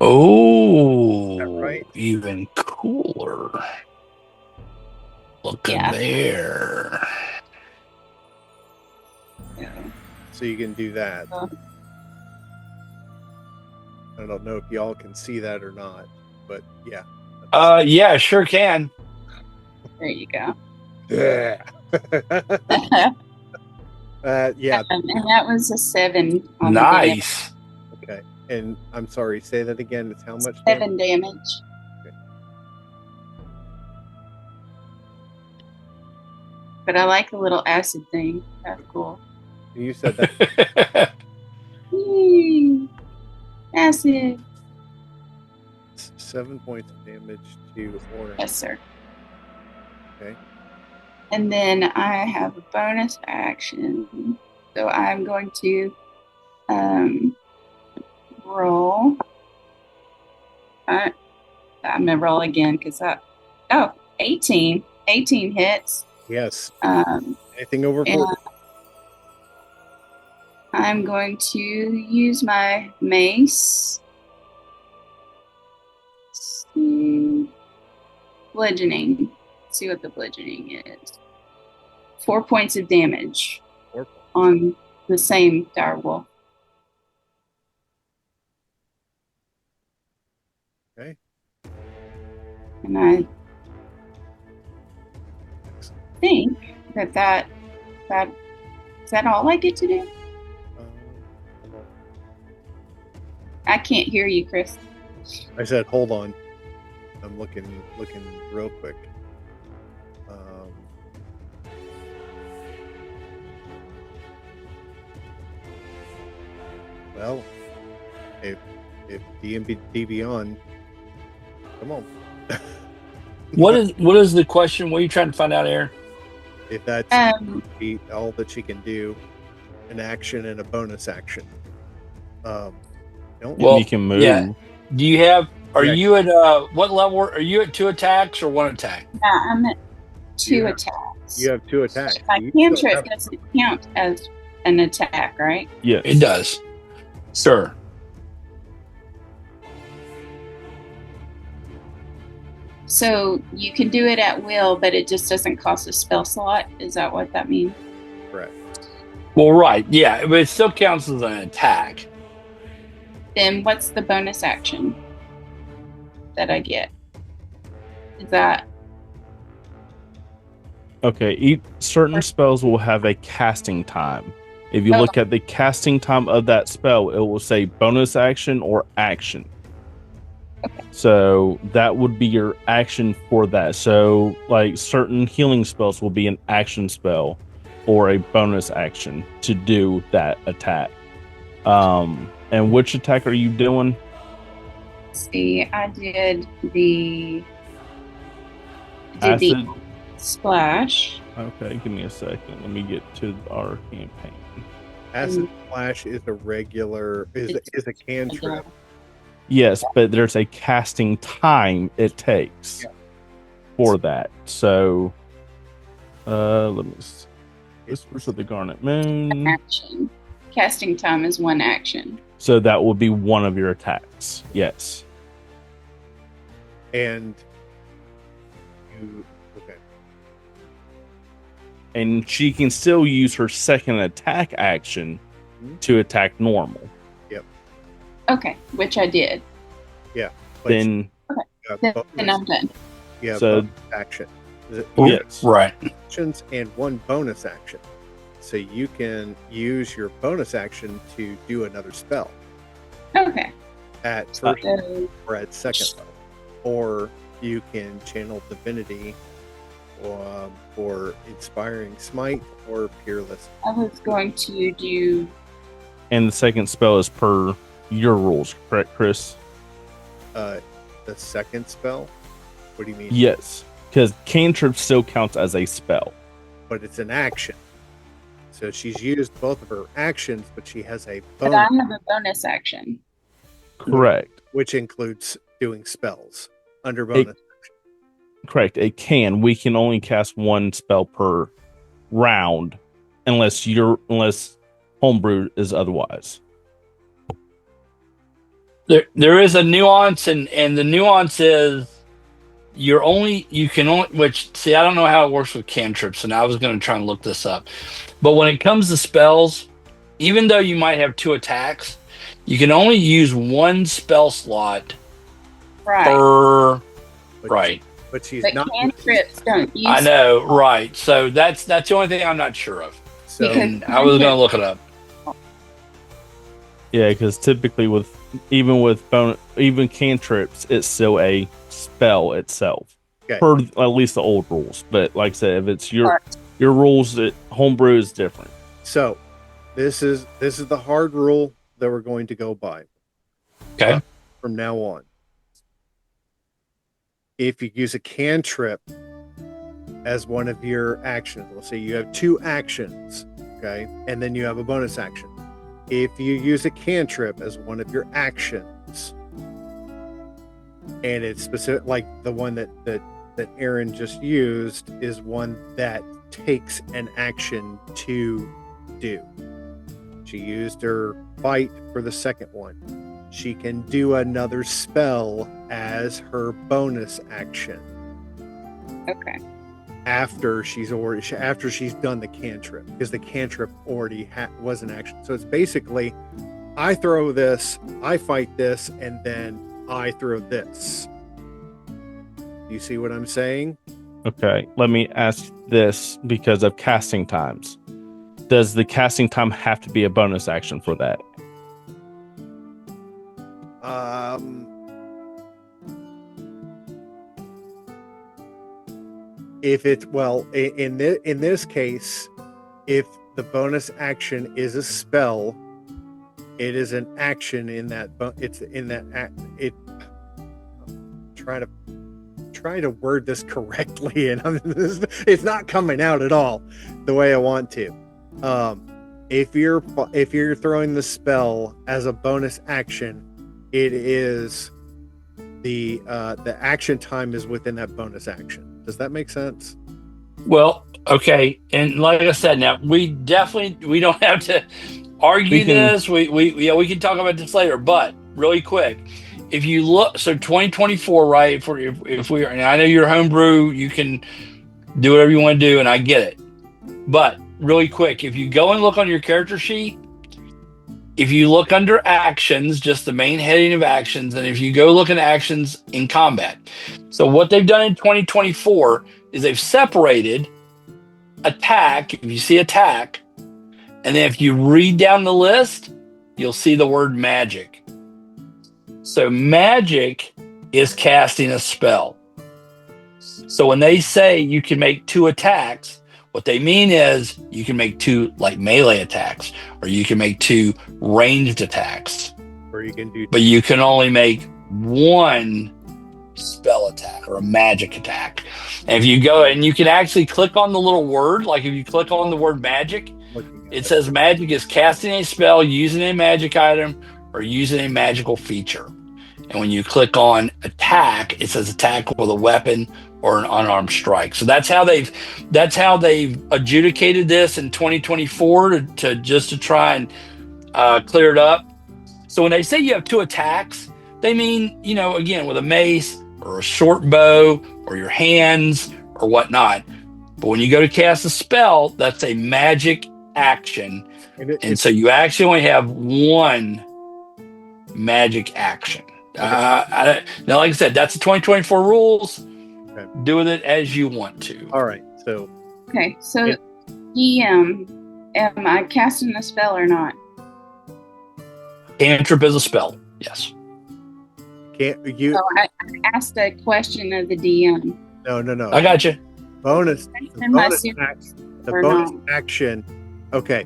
Oh, right? even cooler. Look at there. So you can do that. I don't know if y'all can see that or not, but yeah. Yeah, sure can. There you go. Yeah. Yeah. And that was a 7 on Nice. Okay. And I'm sorry, say that again. It's how much? 7 damage. Okay. But I like the little acid thing. That's cool. And you said that. Yay. Acid. 7 points of damage to orange. Yes, sir. Okay. And then I have a bonus action. So I'm going to roll. I'm going to roll again because 18. 18 hits. Yes. Um, Anything over 4? I'm going to use my mace. Bludgeoning. Let's see what the bludgeoning is. 4 points of damage 4 points. on the same direwolf. Okay. And I think that is that all I get to do? Hold on. I can't hear you, Chris. I said, hold on. I'm looking real quick. Well, if D&D Beyond, come on. What is the question? What are you trying to find out, Aaron? If that's all that she can do, an action and a bonus action. You can move. Yeah. Do you have? Are Yeah. you at what level? Are you at 2 attacks or 1 attack? Yeah, I'm at 2 You have- attacks. You have 2 attacks. My You still cantrip have- doesn't count as an attack, right? Yes. It does, sir. So you can do it at will, but it just doesn't cost a spell slot. Is that what that means? Correct. Well, right, yeah, but it still counts as an attack. Then what's the bonus action that I get? Is that Okay, certain spells will have a casting time. If you look at the casting time of that spell, it will say bonus action or action. Okay. So that would be your action for that. So, like, certain healing spells will be an action spell or a bonus action to do that attack. And which attack are you doing? see? I did the Acid. splash. Okay, give me a second. Let me get to our campaign. Acid Splash is a regular, is a cantrip. Yes, but there's a casting time it takes for that. So, let me see. Whispers of the Garnet Moon. Action. Casting time is 1 action. So that will be one of your attacks. Yes. And you, okay. And she can still use her second attack action to attack normal. Okay, which I did. But Then, Then I'm done. yeah, so- bonus action. yes. Right. Actions and 1 bonus action. So you can use your bonus action to do another spell Okay. at first So, or at second level. Or you can channel divinity or inspiring smite or peerless. I was going to do And the second spell is per your rules, correct, Chris? The second spell? What do you mean? Yes, because cantrip still counts as a spell. But it's an action. So she's used both of her actions, but she has a But bonus, I have a bonus action. Correct. which includes doing spells under bonus. Correct. It can. We can only cast one spell per round, unless homebrew is otherwise. There is a nuance, and the nuance is you can only, which, see, I don't know how it works with cantrips, and I was going to try and look this up. But when it comes to spells, even though you might have 2 attacks, you can only use 1 spell slot Right. per. But, Right. But she's But not. cantrips don't use. I know, right. So that's the only thing I'm not sure of. So Because- And I was going to look it up. Yeah, because typically even cantrips, it's still a spell itself. Okay. Per at least the old rules. But like I said, if it's your rules, that homebrew is different. So this is the hard rule that we're going to go by. Okay. From now on. If you use a cantrip as one of your actions, let's say you have 2 actions, okay, and then you have a bonus action. If you use a cantrip as one of your actions, and it's specific, like the one that Aaron just used is one that takes an action to do. She used her fight for the second one. She can do another spell as her bonus action Okay. after she's done the cantrip, because the cantrip already was an action. So it's basically, I throw this, I fight this, and then I throw this. You see what I'm saying? Okay, let me ask this because of casting times. Does the casting time have to be a bonus action for that? If it's, well, in this case, if the bonus action is a spell, it is an action in that. It's in that act. It. Try to word this correctly, and it's not coming out at all the way I want to. If you're throwing the spell as a bonus action, it is the action time is within that bonus action. Does that make sense? Well, okay. And like I said, now we don't have to argue this. We can talk about this later, but really quick, if you look, so 2024, right? If we are, and I know you're homebrew, you can do whatever you want to do, and I get it. But really quick, if you go and look on your character sheet, if you look under actions, just the main heading of actions, and if you go look at actions in combat, so what they've done in 2024 is they've separated attack. If you see attack, and then if you read down the list, you'll see the word magic. So magic is casting a spell. So when they say you can make 2 attacks, what they mean is you can make 2 like melee attacks, or you can make 2 ranged attacks, Or you can do. but you can only make 1 spell attack or a magic attack. And if you go and you can actually click on the little word, like if you click on the word magic, it says magic is casting a spell using a magic item or using a magical feature. And when you click on attack, it says attack with a weapon or an unarmed strike. So that's how they've adjudicated this in 2024 to try and clear it up. So when they say you have 2 attacks, they mean, again, with a mace or a short bow or your hands or whatnot. But when you go to cast a spell, that's a magic action. And so you actually only have 1 magic action. Now, like I said, that's the 2024 rules. Okay. Do with it as you want to. All right. So Okay. So, DM, am I casting a spell or not? Cantrip is a spell. Yes. can't you? So I asked a question of the DM. No. I got you. Bonus. Am I bonus serious the or bonus not? action. Okay.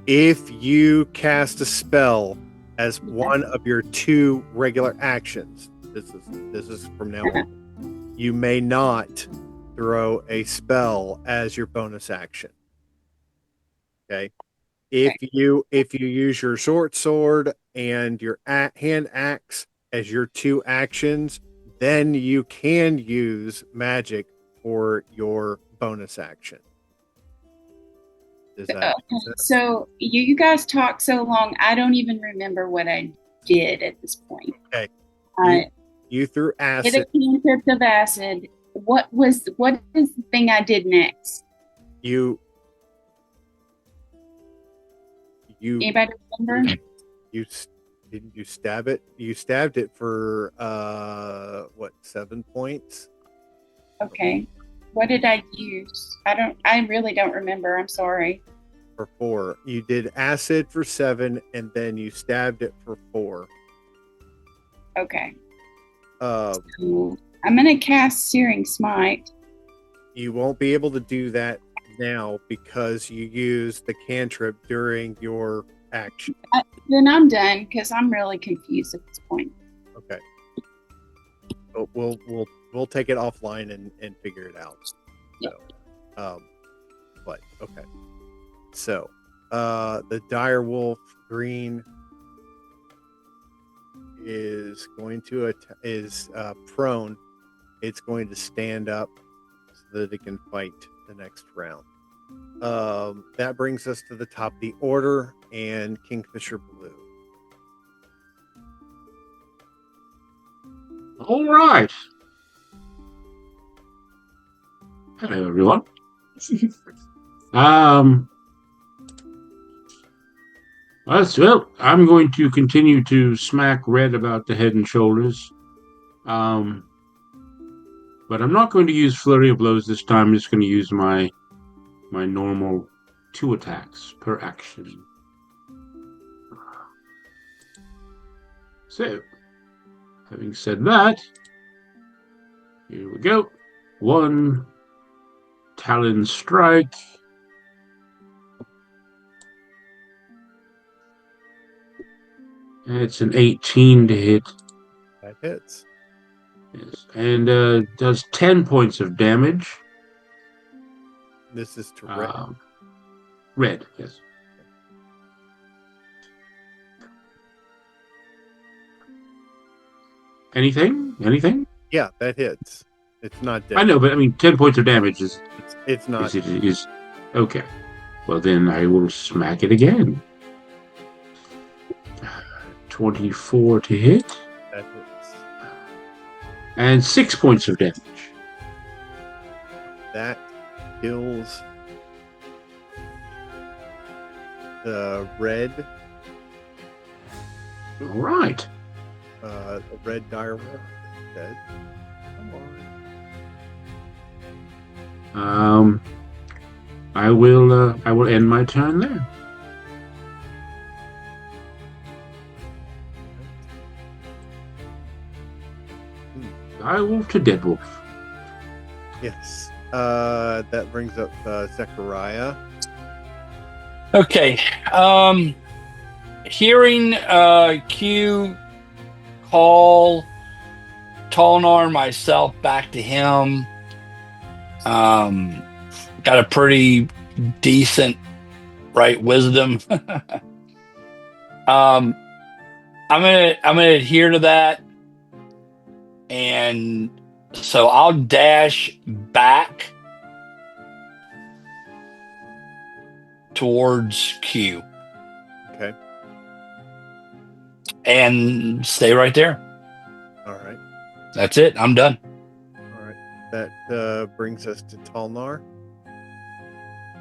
If you cast a spell as one of your 2 regular actions, This is from now on. You may not throw a spell as your bonus action. Okay. If you use your short sword and your hand axe as your 2 actions, then you can use magic for your bonus action. Does that make sense? So you guys talk so long, I don't even remember what I did at this point. Okay. I You threw hit acid. a cantrip of acid. What is the thing I did next? Anybody remember? Didn't you stab it? You stabbed it for 7 points? Okay. What did I use? I really don't remember. I'm sorry. For 4. You did acid for 7 and then you stabbed it for 4. Okay. So I'm gonna cast Searing Smite. you won't be able to do that now because you used the cantrip during your action. Then I'm done because I'm really confused at this point. Okay. But we'll take it offline and figure it out. So, but okay. So, the dire wolf green is going to prone. It's going to stand up so that it can fight the next round. That brings us to the top of the order and Kingfisher Blue. All right. Hello, everyone. Well, I'm going to continue to smack Red about the head and shoulders. But I'm not going to use Flurry of Blows this time. I'm just going to use my normal 2 attacks per action. So, having said that, here we go. 1 Talon Strike. It's an 18 to hit. That hits. Yes. And does 10 points of damage. This is to Red. Red, yes. Anything? Yeah, that hits. It's not dead. I know, but I mean, 10 points of damage is... It's not. Is okay. Well, then I will smack it again. 24 to hit. That hits. And 6 points of damage. That kills the red. All right. The red dire wolf is dead. Come on. I will end my turn there. Dire wolf to dead wolf. Yes. That brings up Zechariah. Okay. Hearing Q call Tolnar myself back to him. Got a pretty decent wisdom. I'm gonna adhere to that, and so I'll dash back towards Q. Okay. And stay right there. All right. That's it. I'm done. All right. That brings us to Talnar.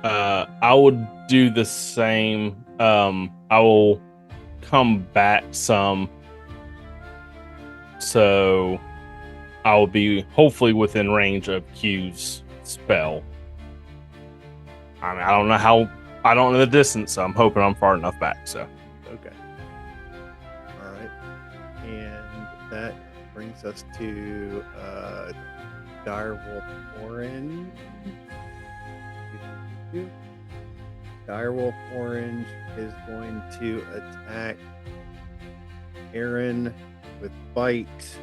I would do the same. I will come back some, so I will be hopefully within range of Q's spell. I mean, I don't know the distance, so I'm hoping I'm far enough back. So Okay. All right. And that brings us to Direwolf Orange. Direwolf Orange is going to attack Aaron with Bite.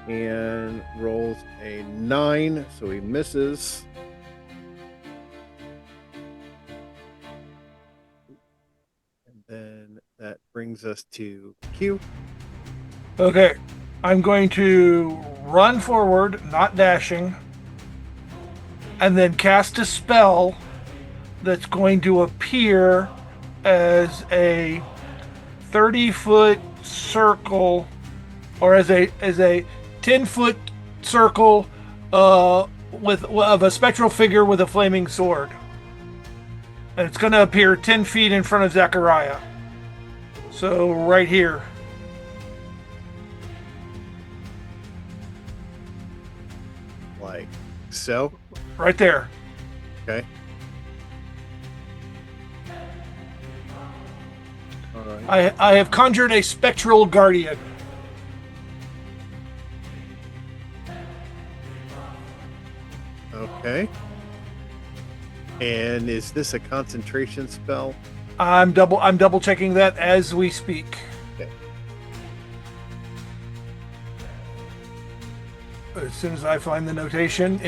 and rolls a 9, so he misses. And then that brings us to Q. Okay. I'm going to run forward, not dashing, and then cast a spell that's going to appear as a 30-foot circle, or as a 10-foot circle of a spectral figure with a flaming sword. And it's going to appear 10 feet in front of Zachariah. So right here. Like so. Right there. Okay. All right. I have conjured a spectral guardian. Okay. And is this a concentration spell? I'm double checking that as we speak. Okay. As soon as I find the notation,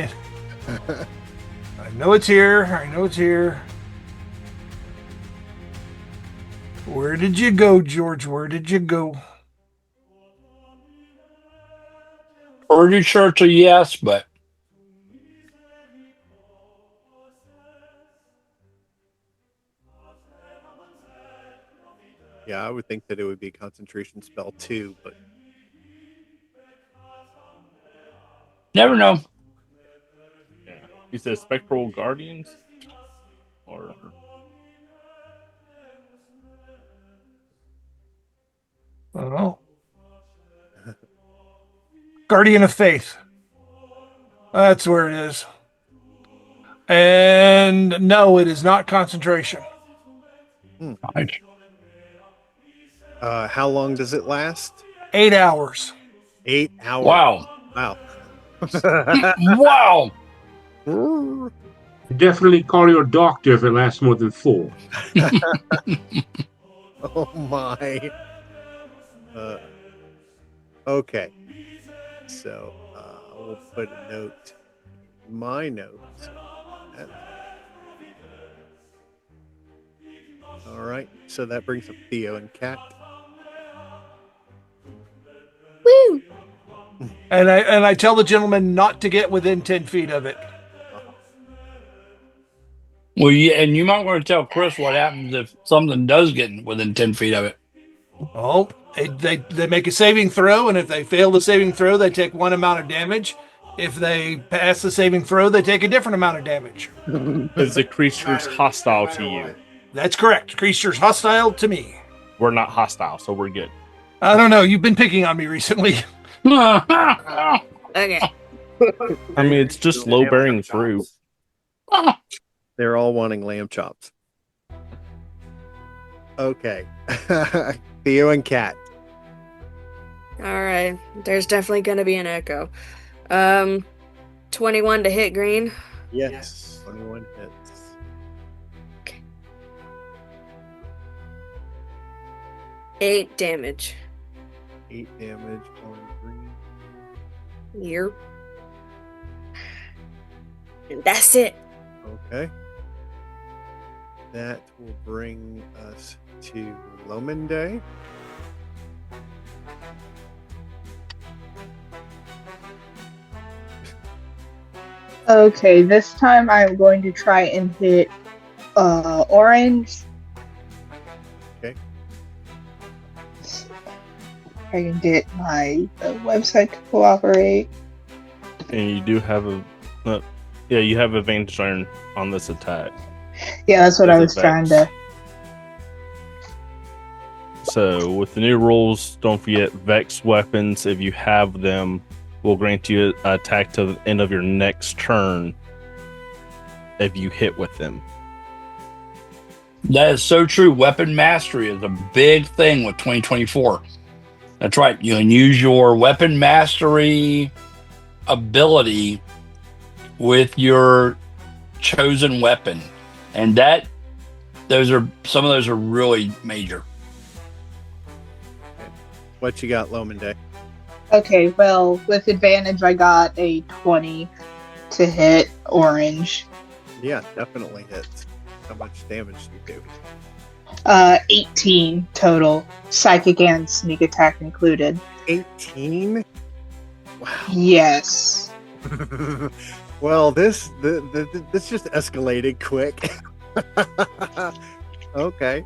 I know it's here. I know it's here. Where did you go, George? Where did you go? Pretty sure it's a yes, but Yeah, I would think that it would be a concentration spell too, but never know. Yeah. You said spectral guardians? Or Oh. Guardian of Faith. That's where it is. And no, it is not concentration. Nice. how long does it last? 8 hours. 8 hours. Wow. Wow. Wow. Definitely call your doctor if it lasts more than 4. Oh my. Okay. So we'll put a note in my notes. All right. So that brings up Theo and Kat. Woo! And I tell the gentleman not to get within 10 feet of it. Well, yeah, and you might want to tell Chris what happens if something does get within 10 feet of it. Oh, they make a saving throw, and if they fail the saving throw, they take one amount of damage. If they pass the saving throw, they take a different amount of damage. is the creature's hostile to you? That's correct. Creature's hostile to me. We're not hostile, so we're good. I don't know. You've been picking on me recently. Okay. I mean, it's just low-bearing fruit. They're all wanting lamb chops. Okay. Theo and Kat. All right. There's definitely going to be an echo. 21 to hit green. Yes. 21 hits. Okay. 8 damage. 8 damage on green. Yep. And that's it. Okay. That will bring us to Lominde. Okay, this time I'm going to try and hit orange. Okay. I can get my website to cooperate. And you do have you have advantage on this attack. Yeah, that's what I was Vex. trying to. So with the new rules, don't forget Vex weapons, if you have them, will grant you an attack to the end of your next turn if you hit with them. That is so true. Weapon mastery is a big thing with 2024. That's right. You can use your weapon mastery ability with your chosen weapon. And some of those are really major. What you got, Lominde? Okay, well, with advantage, I got a 20 to hit orange. Yeah, definitely hits. How much damage do you do? 18 total, psychic and sneak attack included. 18? Wow. Yes. Well, this just escalated quick. Okay.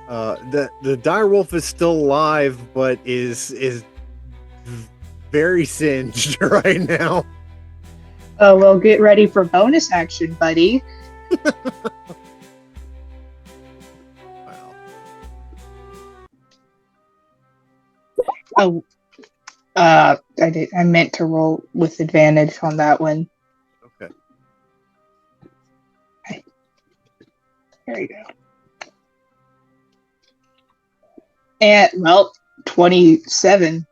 The dire wolf is still alive, but is very singed right now. Oh, well, get ready for bonus action, buddy. Wow. Oh, I meant to roll with advantage on that one. Okay. There you go. And, well, 27.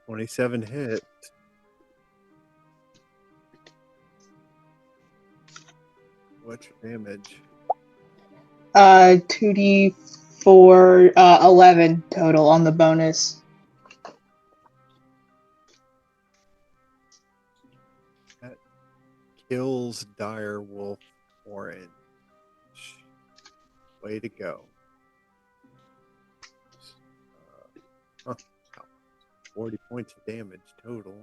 27 hit. What's your damage? 2d4, 11 total on the bonus. That kills dire wolf orange. Way to go. 40 points of damage total.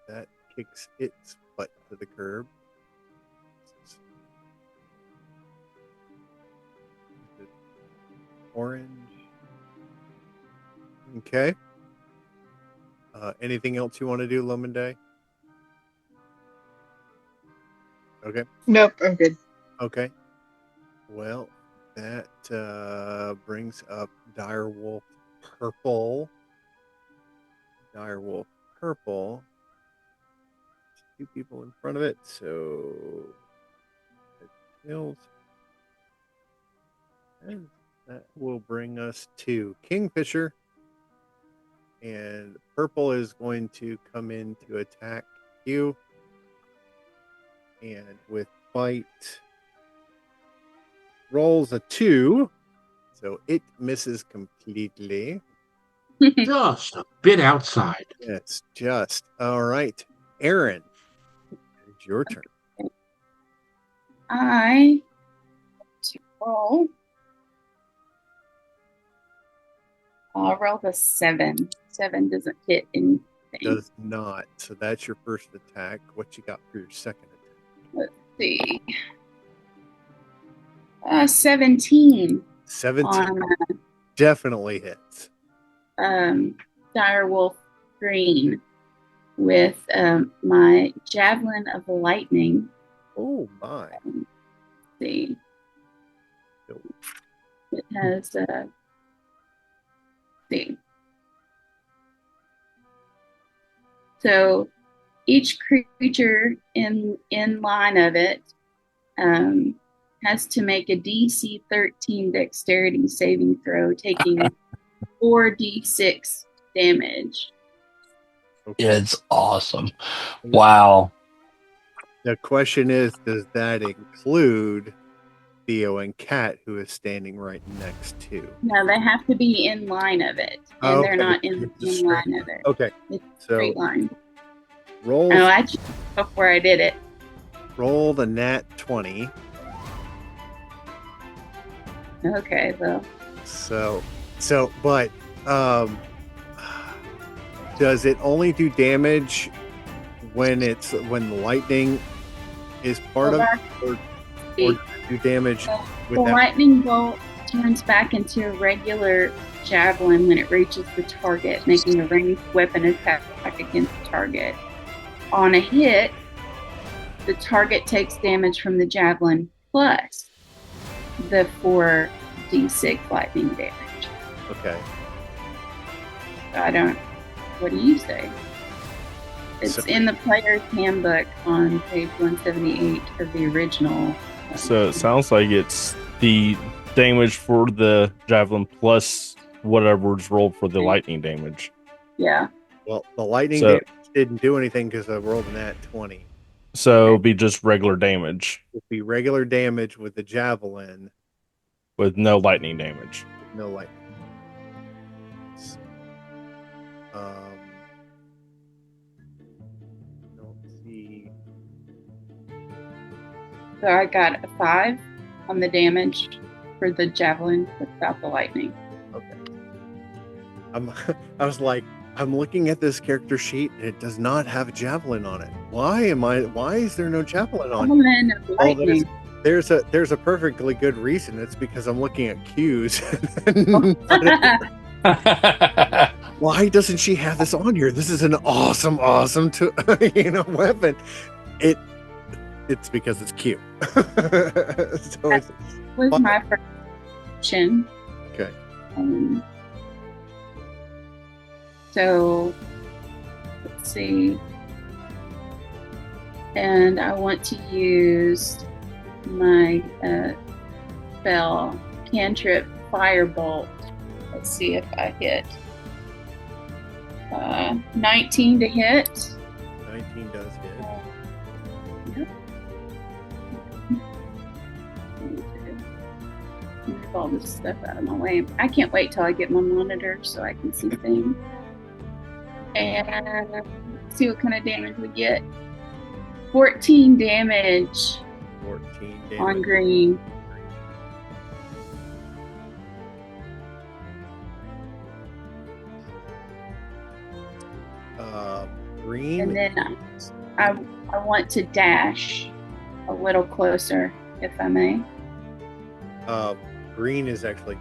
That kicks its butt to the curb. Orange. Okay. Anything else you want to do, Lomondé? Okay. Nope, I'm good. Okay. Well, that brings up Direwolf Purple. Direwolf Purple. Two people in front of it, so it kills. And that will bring us to Kingfisher. And Purple is going to come in to attack you. And with Bite, rolls a 2. So it misses completely. Just a bit outside. Yes, just. All right. Aaron, it's your turn. I to roll. I'll roll the 7. 7 doesn't hit anything. Does not. So that's your first attack. What you got for your second attack? Let's see. 17. 17. On Definitely hits. Direwolf Green with my Javelin of Lightning. Oh, my. Let's see. It has see. So each creature in line of it has to make a DC 13 dexterity saving throw, taking 4d6 damage. Okay. It's awesome. Wow. The question is, does that include Theo and Kat, who is standing right next to? No, they have to be in line of it, and they're not in line of it. Okay. It's So straight line. roll. Oh, I checked before I did it. Roll the nat 20. Okay, well. But does it only do damage when the lightning is part of it, or does it do damage with The that? lightning bolt turns back into a regular javelin when it reaches the target, making a ranged weapon attack against the target. On a hit, the target takes damage from the javelin plus the 4d6 lightning damage. Okay. What do you say? It's in the player's handbook on page 178 of the original. So it sounds like it's the damage for the javelin plus whatever's rolled for the lightning damage. Yeah. Well, the lightning damage didn't do anything because I rolled a nat 20. So it'll be just regular damage. It'd be regular damage with the javelin. With no lightning damage. No lightning. So I got a 5 on the damage for the javelin without the lightning. Okay. I was like, I'm looking at this character sheet and it does not have a javelin on it. Why is there no javelin on it? Javelin of lightning. There's a perfectly good reason. It's because I'm looking at Q's. Why doesn't she have this on here? This is an awesome weapon. It's because it's Q. So That was my first option. Okay. So let's see. And I want to use my spell cantrip firebolt. Let's see if I hit. 19 to hit. 19 does hit. Yep. Move all this stuff out of my way. I can't wait till I get my monitor so I can see things. And see what kind of damage we get. 14 damage 14 damage. on green. Green. And then I want to dash a little closer, if I may. Green is actually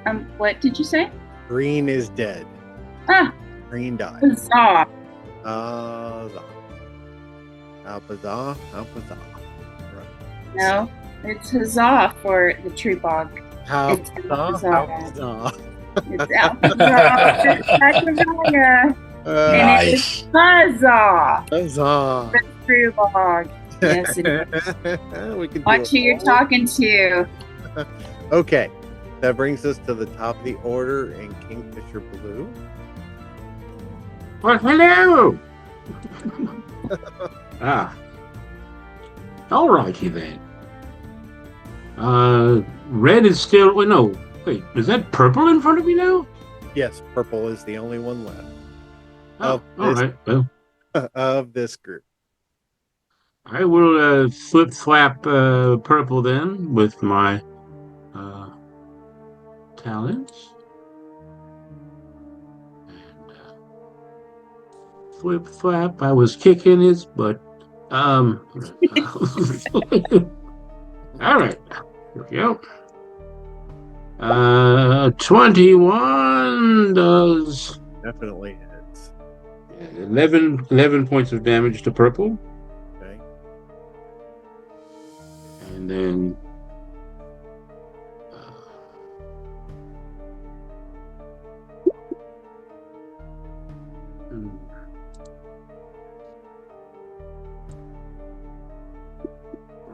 dead. What did you say? Green is dead. Ah, Green died. huzzah. Huzzah. No, it's huzzah for the tree bog. It's Huzzah. It's Alpazar. Sacrifice. And Nice. it's huzzah Huzzah. for the tree bog. Yes, it is. We can do Watch who you're talking to. Okay. That brings us to the top of the order in Kingfisher Blue. Well, hello. All righty then. Red is still. Wait, no. Wait, is that purple in front of me now? Yes, purple is the only one left Oh, all right. Well, of this group. I will flip flap purple then with my talents. And flip flap. I was kicking his butt. All right. Here we go. 21 does Definitely hits. 11 points of damage to purple. Okay. And then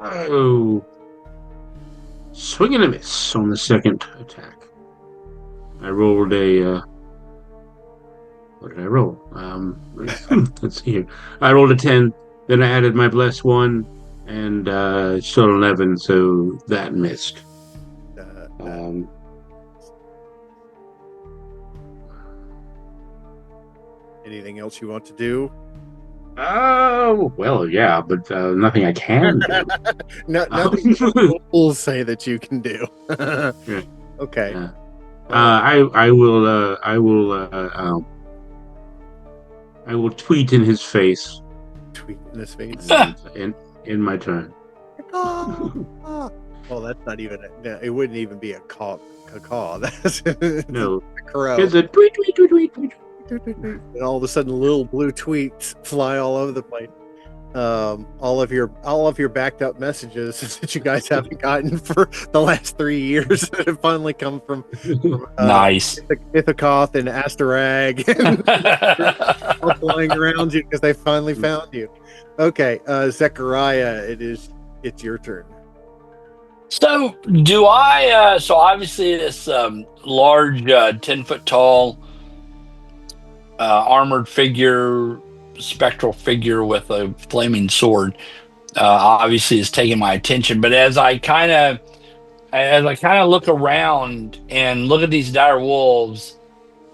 oh, swing and a miss on the second attack. I rolled a what did I roll? Let's see here. I rolled a 10, then I added my bless 1, and still 11, so that missed. Anything else you want to do? Oh, well, yeah, but nothing I can do. Nothing will say that you can do. Yeah. Okay. Yeah. I will tweet in his face. Tweet in his face. In my turn. Well, that's not even. It wouldn't even be a caw. That's No. a crow. It's a tweet, tweet, tweet, tweet, tweet. And all of a sudden, little blue tweets fly all over the place. All of your backed up messages that you guys haven't gotten for the last 3 years that have finally come from Nice. Ithakoth and Astarag and all flying around you because they finally found you. Okay, Zechariah, it's your turn. So do I? So obviously this large, 10-foot tall, armored figure, spectral figure with a flaming sword, obviously is taking my attention. But as I kind of look around and look at these dire wolves,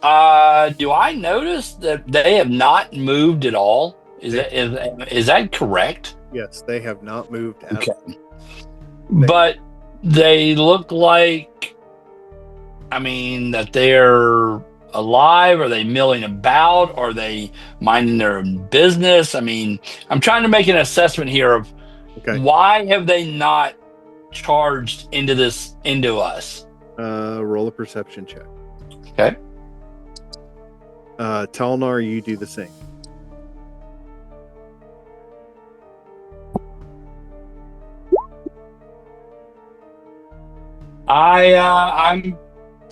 do I notice that they have not moved at all? Is that correct? Yes, they have not moved at Okay. all. But they look like, I mean, that they're alive. Are they milling about? Are they minding their own business? I mean, I'm trying to make an assessment here of Okay. why have they not charged into us? Roll a perception check. Okay. Talnar, you do the same. I'm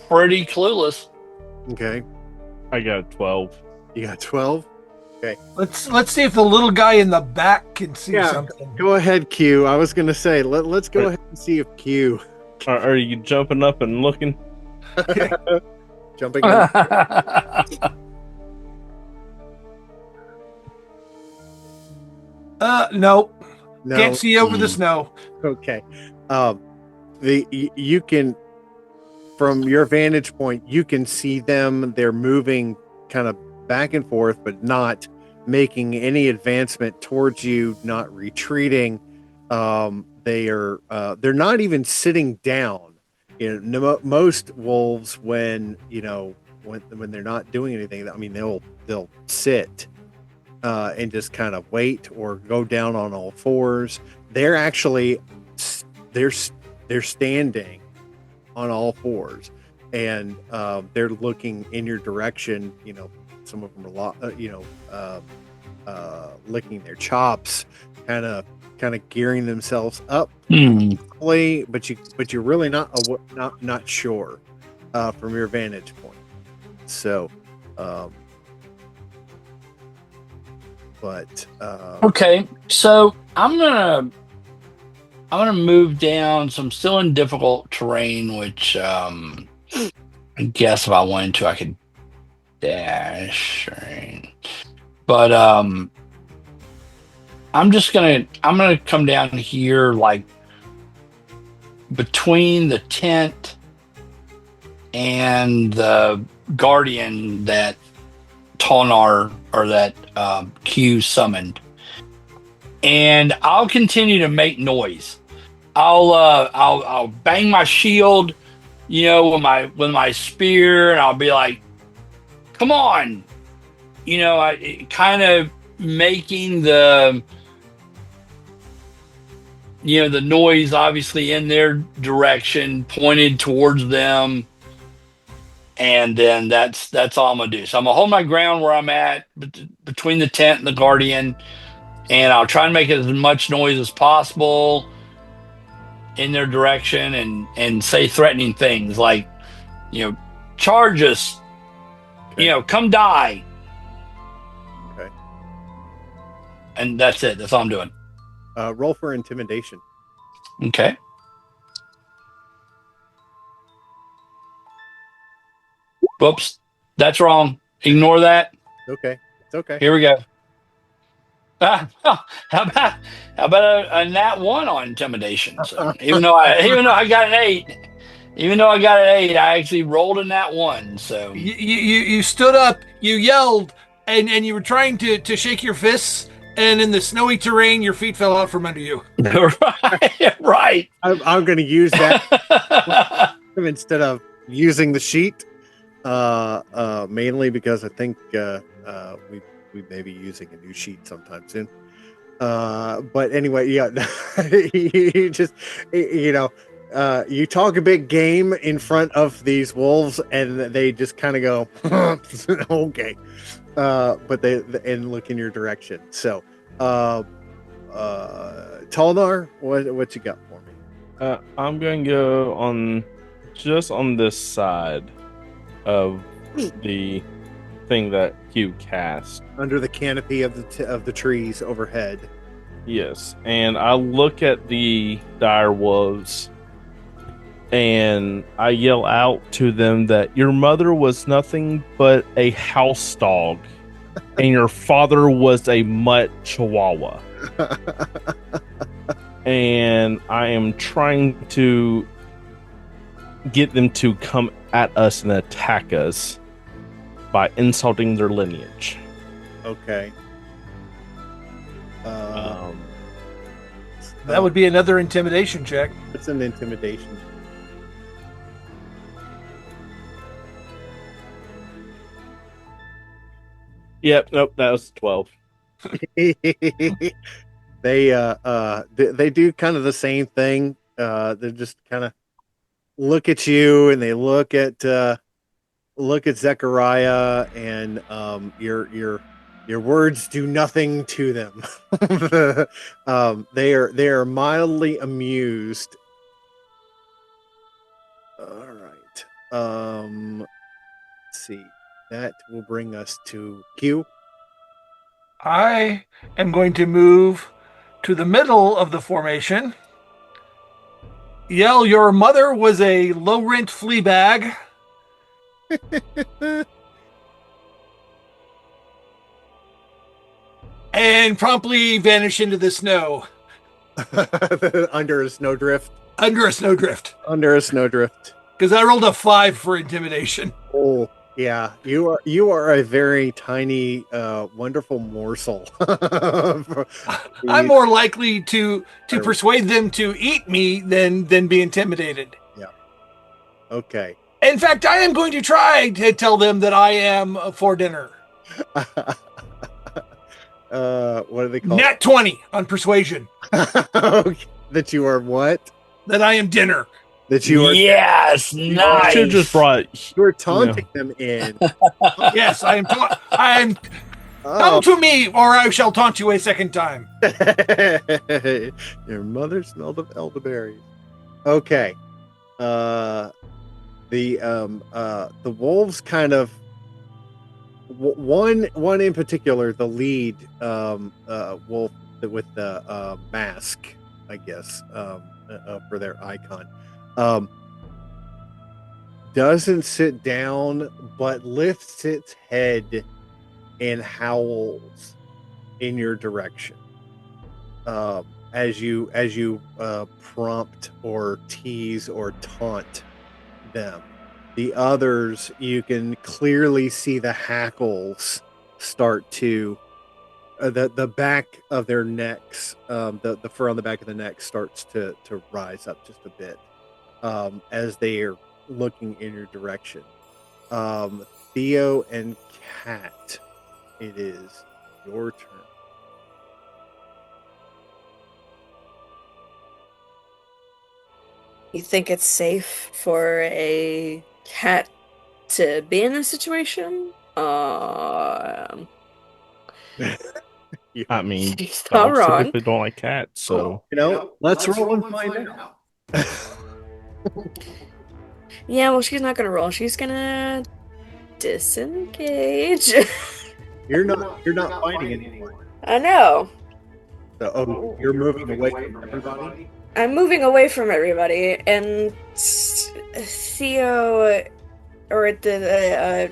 pretty clueless. Okay. I got 12. You got 12. Let's see if the little guy in the back can see Yeah. something. Go ahead, Q. I was gonna say let's go ahead and see if Q Are you jumping up and looking? jumping in. No. No. Can't see over the snow. Okay. You can, from your vantage point, you can see them. They're moving kind of back and forth, but not making any advancement towards you, not retreating. They're not even sitting down. You know, most wolves, when they're not doing anything, I mean, they'll sit and just kind of wait or go down on all fours. They're actually they're standing on all fours, and they're looking in your direction. You know, some of them are licking their chops, kind of gearing themselves up. But you're really not sure from your vantage point. So, Okay, so I'm gonna move down. So I'm still in difficult terrain, which I guess if I wanted to, I could dash. Right? But I'm gonna come down here, like between the tent and the guardian that Tonar or that Q summoned, and I'll continue to make noise. I'll bang my shield, with my spear, and I'll be like, "Come on!" I kind of making the the noise, obviously in their direction, pointed towards them. And then that's all I'm gonna do. So I'm gonna hold my ground where I'm at between the tent and the guardian, and I'll try and make as much noise as possible in their direction and say threatening things like, charge us, come die. Okay. And that's it. That's all I'm doing. Roll for intimidation. Okay. Whoops, that's wrong. Ignore that. Okay, it's okay. Here we go. How about a nat 1 on intimidation? So even though I got an 8, I actually rolled a nat 1. So You stood up, you yelled, and you were trying to shake your fists, and in the snowy terrain, your feet fell out from under you. right. I'm going to use that instead of using the sheet. Mainly because I think we may be using a new sheet sometime soon. But anyway, yeah, you just you talk a big game in front of these wolves, and they just kind of go okay, but they and look in your direction. So, Talnar, what you got for me? I'm going to go on this side of the thing that Q cast Under the canopy of the trees overhead. Yes, and I look at the dire wolves and I yell out to them that your mother was nothing but a house dog and your father was a mutt chihuahua. And I am trying to get them to come at us and attack us by insulting their lineage. Okay. That would be another intimidation check. It's an intimidation. Yep. Nope. That was 12. They do kind of the same thing. They just kind of look at you, and they look at Zechariah, and your words do nothing to them. They are mildly amused. All right. Let's see. That will bring us to Q. I am going to move to the middle of the formation. Yell, your mother was a low-rent flea bag. And promptly vanish into the snow. Under a snowdrift. Under a snowdrift. Under a snowdrift. Because I rolled a 5 for intimidation. Oh, yeah. You are a very tiny, wonderful morsel. I'm more likely to persuade them to eat me than be intimidated. Yeah. Okay. In fact, I am going to try to tell them that I am for dinner. What do they call Nat 20 on persuasion. Okay. That you are what? That I am dinner. That you are. Yes, nice. Should just brought. You are taunting them in. Yes, I am. Come to me, or I shall taunt you a second time. Your mother smelled of elderberries. Okay. The wolves kind of. One in particular, the lead wolf with the mask, I guess, for their icon, doesn't sit down, but lifts its head and howls in your direction as you prompt or tease or taunt them. The others, you can clearly see the hackles start to the back of their necks, the fur on the back of the neck starts to rise up just a bit as they are looking in your direction. Theo and Kat, it is your turn. You think it's safe for a cat to be in this situation? I mean, She's not dogs wrong. typically don't like cats, so Let's roll and find out. Yeah, well, she's not gonna roll. She's gonna disengage. You're not fighting anymore. I know. So, you're moving away from everybody? I'm moving away from everybody, and Theo, or the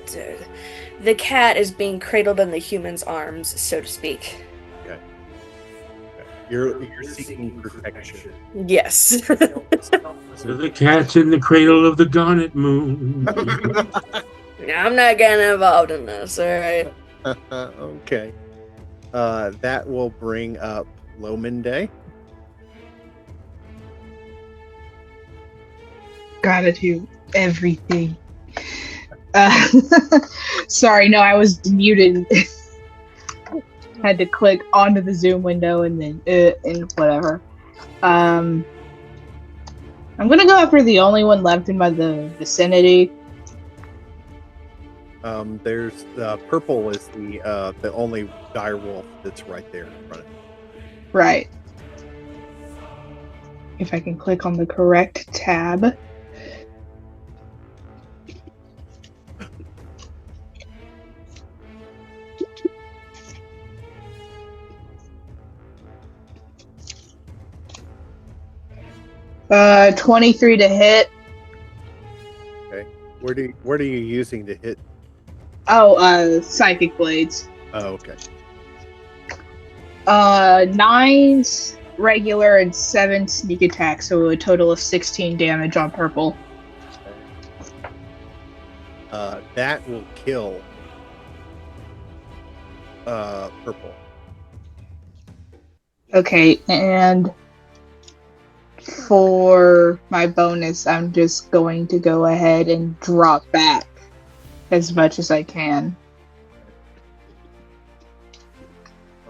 cat is being cradled in the human's arms, so to speak. Okay. You're seeking protection. Yes. So the cat's in the cradle of the Garnet moon. I'm not getting involved in this, alright? Okay. That will bring up Lominde. Gotta do everything. Sorry, no, I was muted. Had to click onto the Zoom window and then and whatever. I'm gonna go after the only one left in my vicinity. There's purple is the only dire wolf that's right there in front of you. Right. If I can click on the correct tab. Uh, 23 to hit. Okay. What are you using to hit? Oh, psychic blades. Oh, okay. 9 regular and 7 sneak attack, so a total of 16 damage on purple. That will kill purple. Okay, and For my bonus, I'm just going to go ahead and drop back as much as I can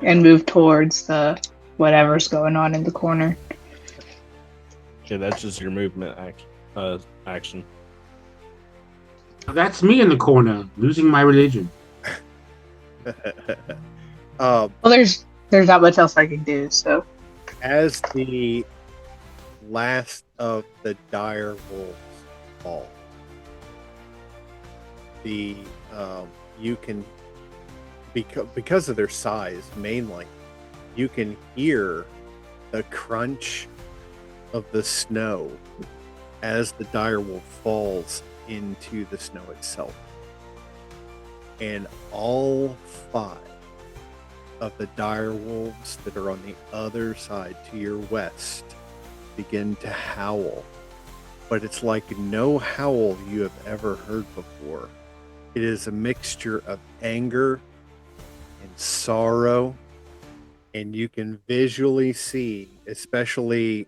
and move towards the whatever's going on in the corner. Yeah, that's just your movement action. That's me in the corner, losing my religion. Well, there's not much else I can do, so. As the last of the dire wolves fall, you can, because of their size mainly, you can hear the crunch of the snow as the dire wolf falls into the snow itself. And all 5 of the dire wolves that are on the other side to your west begin to howl. But it's like no howl you have ever heard before. It is a mixture of anger and sorrow, and you can visually see, especially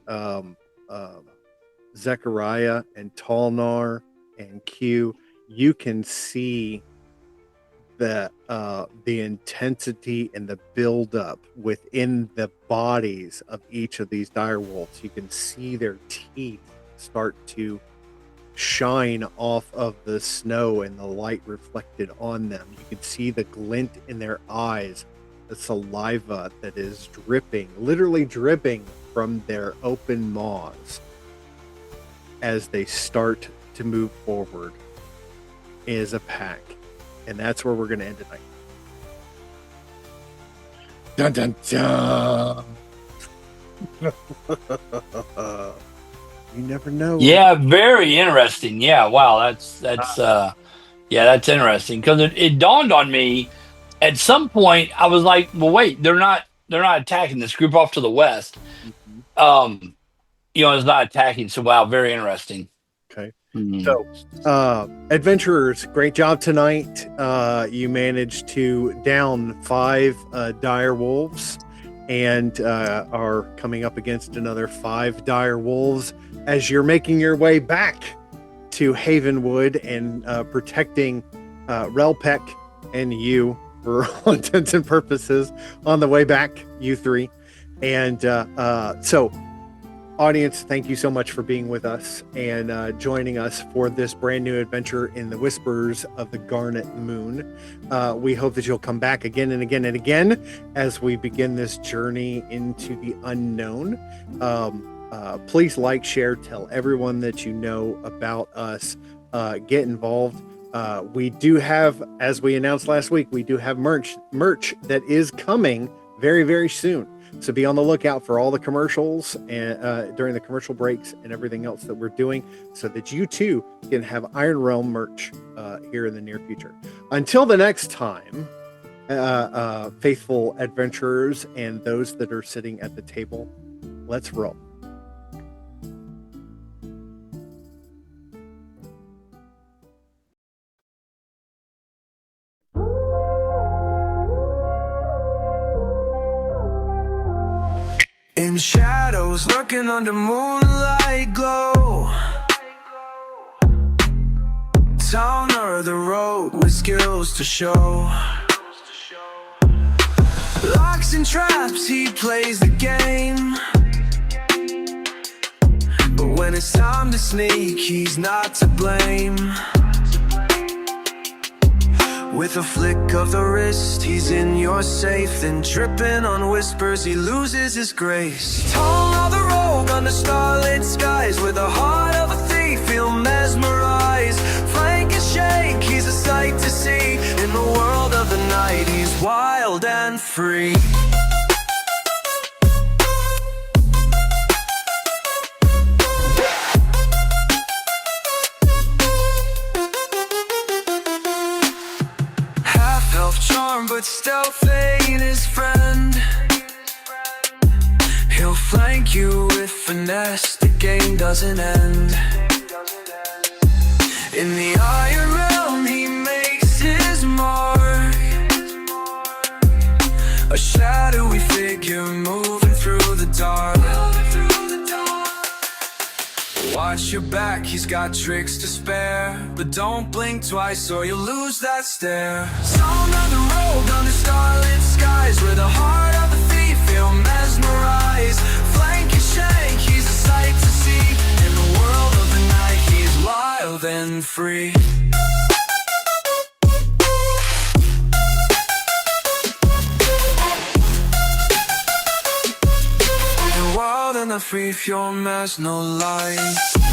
Zechariah and Talnar and Q, you can see the intensity and the buildup within the bodies of each of these dire wolves. You can see their teeth start to shine off of the snow and the light reflected on them. You can see the glint in their eyes, the saliva that is dripping, literally dripping from their open maws as they start to move forward as a pack. And that's where we're going to end tonight. Dun dun dun. You never know. Yeah, very interesting. Yeah, wow, that's interesting because it dawned on me at some point. I was like, well, wait, they're not attacking this group off to the west. Mm-hmm. It's not attacking. So wow, very interesting. Okay. So, adventurers, great job tonight. You managed to down 5 dire wolves and are coming up against another 5 dire wolves as you're making your way back to Havenwood and protecting Relpec and you for all intents and purposes on the way back, you 3. And so, audience, thank you so much for being with us and joining us for this brand new adventure in the Whispers of the Garnet Moon. We hope that you'll come back again and again and again as we begin this journey into the unknown. Please like, share, tell everyone that you know about us. Get involved. We do have, as we announced last week, we do have merch that is coming very, very soon. So be on the lookout for all the commercials and during the commercial breaks and everything else that we're doing so that you too can have Iron Realm merch here in the near future. Until the next time, faithful adventurers and those that are sitting at the table, let's roll. In shadows, lurking under moonlight glow, Towner the road with skills to show. Locks and traps, he plays the game, but when it's time to sneak, he's not to blame. With a flick of the wrist, he's in your safe. Then tripping on whispers, he loses his grace. Tall on the rogue under starlit skies, with the heart of a thief, he'll mesmerize. Flank and shake, he's a sight to see. In the world of the night, he's wild and free. But stealth ain't his friend. He'll flank you with finesse, the game doesn't end. In the Iron Realm he makes his mark, a shadowy figure moving through the dark. Watch your back, he's got tricks to spare. But don't blink twice or you'll lose that stare. Song of the road under starlit skies, where the heart of the thief he'll mesmerize. Flank and shank, he's a sight to see. In the world of the night, he's wild and free. You're wild and free, pure mass, no lies.